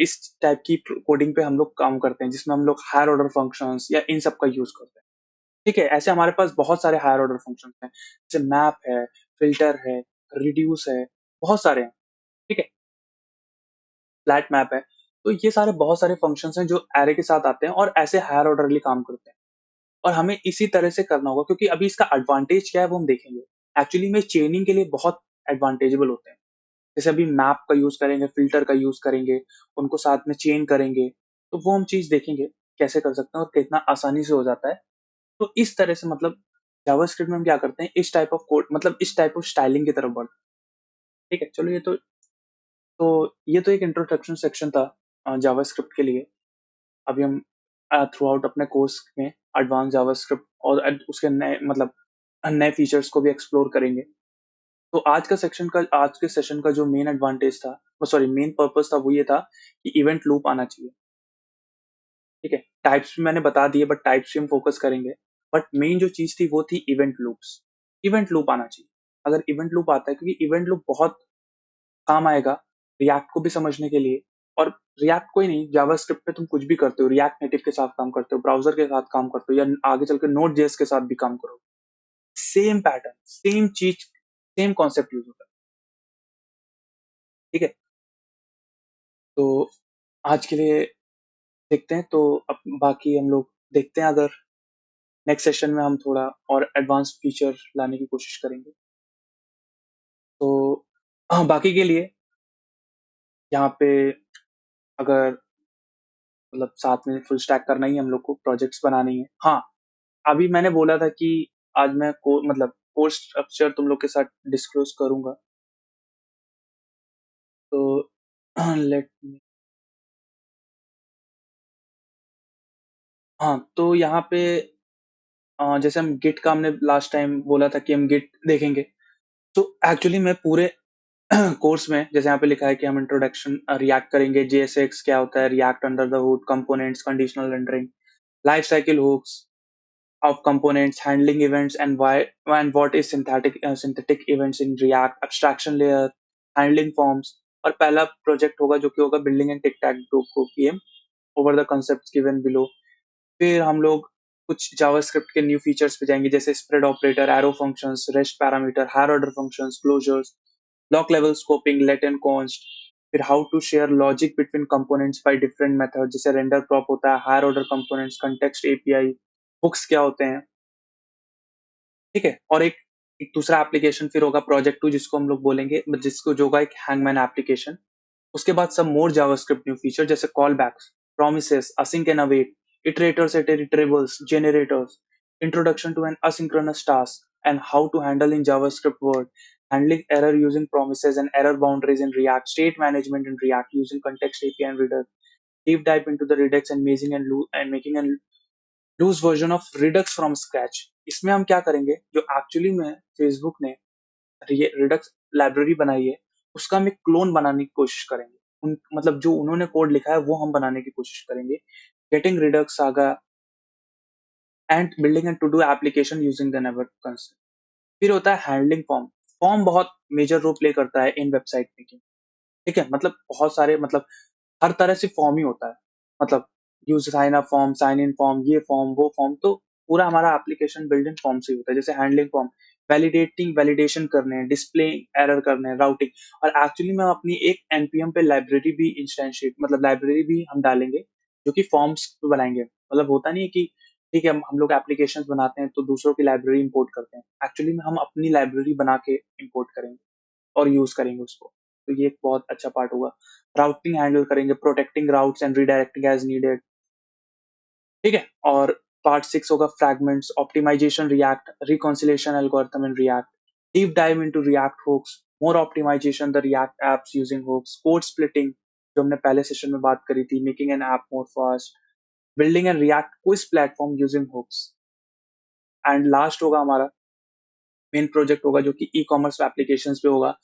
इस टाइप की कोडिंग पे हम लोग काम करते हैं, जिसमें हम लोग हायर ऑर्डर फंक्शंस या इन सब का यूज करते हैं, ठीक है। ऐसे हमारे पास बहुत सारे हायर ऑर्डर फंक्शंस हैं, जैसे मैप है, फिल्टर है, रिड्यूस है, बहुत सारे हैं, ठीक है, फ्लैट मैप है। तो ये सारे बहुत सारे फंक्शंस हैं जो एरे के साथ आते हैं और ऐसे हायर ऑर्डरली काम करते हैं, और हमें इसी तरह से करना होगा, क्योंकि अभी इसका एडवांटेज क्या है वो हम देखेंगे। एक्चुअली में चेनिंग के लिए बहुत एडवांटेजेबल होते हैं। जैसे अभी मैप का यूज करेंगे, फिल्टर का यूज करेंगे, उनको साथ में चेन करेंगे, तो वो हम चीज देखेंगे कैसे कर सकते हैं और कितना आसानी से हो जाता है। तो इस तरह से मतलब जावास्क्रिप्ट में हम क्या करते हैं, इस टाइप ऑफ कोड मतलब इस टाइप ऑफ स्टाइलिंग की तरफ बढ़ते हैं, ठीक है। चलो ये तो एक इंट्रोडक्शन सेक्शन था जावास्क्रिप्ट के लिए। अभी हम थ्रू आउट अपने कोर्स में एडवांस जावास्क्रिप्ट और उसके नए मतलब नए फीचर्स को भी एक्सप्लोर करेंगे। तो आज के सेशन का जो मेन एडवांटेज था, सॉरी मेन पर्पस था, वो ये था कि इवेंट लूप आना चाहिए, ठीक है। टाइप्स भी मैंने बता दिए, बट टाइप्स पे हम फोकस करेंगे। बट मेन जो चीज थी वो थी इवेंट लूप्स। इवेंट लूप आना चाहिए। अगर इवेंट लूप आता है, क्योंकि इवेंट लूप बहुत काम आएगा रिएक्ट को भी समझने के लिए। और रिएक्ट कोई नहीं, जावास्क्रिप्ट पे तुम कुछ भी करते हो, रिएक्ट नेटिव के साथ काम करते हो, ब्राउजर के साथ काम करते हो, या आगे चल के नोड जेएस के साथ भी काम करो, सेम पैटर्न, सेम चीज, सेम कॉन्सेप्ट यूज होता है, ठीक है। तो आज के लिए देखते हैं, तो अब बाकी हम लोग देखते हैं, अगर नेक्स्ट सेशन में हम थोड़ा और एडवांस फीचर लाने की कोशिश करेंगे। तो हाँ, बाकी के लिए यहाँ पे अगर मतलब साथ में फुल स्टैक करना ही है, हम लोग को प्रोजेक्ट्स बनानी है। हाँ, अभी मैंने बोला था कि आज मैं मतलब कोर्स स्ट्रक्चर तुम लोग के साथ डिस्क्लोज करूंगा। तो लेट हाँ, तो यहाँ पे जैसे हम गिट का हमने लास्ट टाइम बोला था कि हम गिट देखेंगे। तो एक्चुअली मैं पूरे कोर्स में जैसे यहाँ पे लिखा है कि हम इंट्रोडक्शन रिएक्ट करेंगे, जेएसएक्स क्या होता है, React under the hood, components, conditional rendering, life cycle hooks of components, handling events, and why and what is synthetic events in React, abstraction layer, handling forms, और पहला प्रोजेक्ट होगा जो कि होगा building and tic tac toe को PM, over the concepts given below। फिर हम लोग कुछ जावास्क्रिप्ट के न्यू फीचर्स पे जाएंगे, जैसे spread operator, arrow functions, rest parameter, higher order functions, closures, block level scoping, let and const. फिर how to share logic between components by different method, जैसे रेंडर प्रॉप होता है, higher order components, context API, hooks क्या होते हैं, ठीक है। और एक दूसरा एप्लीकेशन फिर होगा प्रोजेक्ट टू, जिसको हम लोग बोलेंगे, जिसको जो होगा एक हैंगमैन एप्लीकेशन। उसके बाद सब मोर जावास्क्रिप्ट न्यू फीचर, जैसे call backs, promises, async and await, iterators at iterables, generators, introduction to an asynchronous task, and how to handle in JavaScript word, handling error using promises and error boundaries in React, state management in React using context API and Redux, deep dive into the Redux and making a loose version of Redux from scratch। इसमें हम क्या करेंगे, जो actually में Facebook ने Redux library बनाई है, उसका हम एक क्लोन बनाने की कोशिश करेंगे। मतलब जो उन्होंने कोड लिखा है वो हम बनाने की कोशिश करेंगे। Getting Redux saga and building and to do application using the never concept. फिर होता है हैंडलिंग फॉर्म। फॉर्म बहुत मेजर रोल प्ले करता है इन वेबसाइट मेकिंग, ठीक है। मतलब बहुत सारे, मतलब हर तरह से फॉर्म ही होता है। मतलब use sign up form, sign in form, ये फॉर्म वो फॉर्म, तो पूरा हमारा एप्लीकेशन बिल्ड इन फॉर्म से ही होता है। जैसे हैंडलिंग फॉर्म, वैलिडेशन करने हैं, डिस्प्ले एरर करने हैं, राउटिंग। और एक्चुअली में हम अपनी एक एनपीएम पे लाइब्रेरी भी इंस्टेंशिएट, मतलब लाइब्रेरी भी हम डालेंगे, जो कि फॉर्म्स पे बनाएंगे। मतलब होता नहीं है कि ठीक है हम लोग एप्लीकेशन बनाते हैं तो दूसरों की लाइब्रेरी इंपोर्ट करते हैं, एक्चुअली में हम अपनी लाइब्रेरी बना के इंपोर्ट करेंगे और यूज करेंगे उसको। तो ये एक बहुत अच्छा पार्ट होगा। राउटिंग हैंडल करेंगे, protecting routes and redirecting as needed, ठीक है। और पार्ट 6 होगा fragments, optimisation React, reconciliation algorithm in React, deep dive into React hooks, more optimisation the React apps using hooks, code splitting जो हमने पहले session में बात करी थी, making an app more fast, building an React quiz platform using hooks. And last होगा हमारा main project होगा, जो कि ई कॉमर्स एप्लीकेशन पे होगा।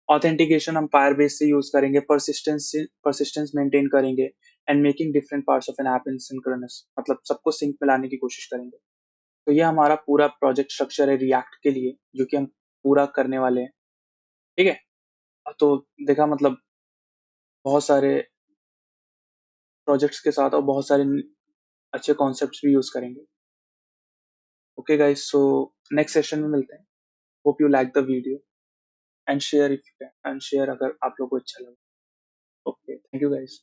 ऑथेंटिकेशन हम फायरबेस से यूज करेंगे, परसिस्टेंस मेंटेन करेंगे, and making different parts of an app in synchronous, मतलब सबको सिंक में लाने की कोशिश करेंगे। तो ये हमारा पूरा प्रोजेक्ट स्ट्रक्चर है रिएक्ट के लिए, जो कि हम पूरा करने वाले हैं, ठीक है। तो देखा, मतलब बहुत सारे प्रोजेक्ट्स के साथ और बहुत सारे अच्छे कॉन्सेप्ट्स भी यूज करेंगे। Okay guys, so next session में मिलते हैं। Hope you like the video and share if you can, and share अगर आप लोगों को अच्छा लगा। Okay, thank you guys.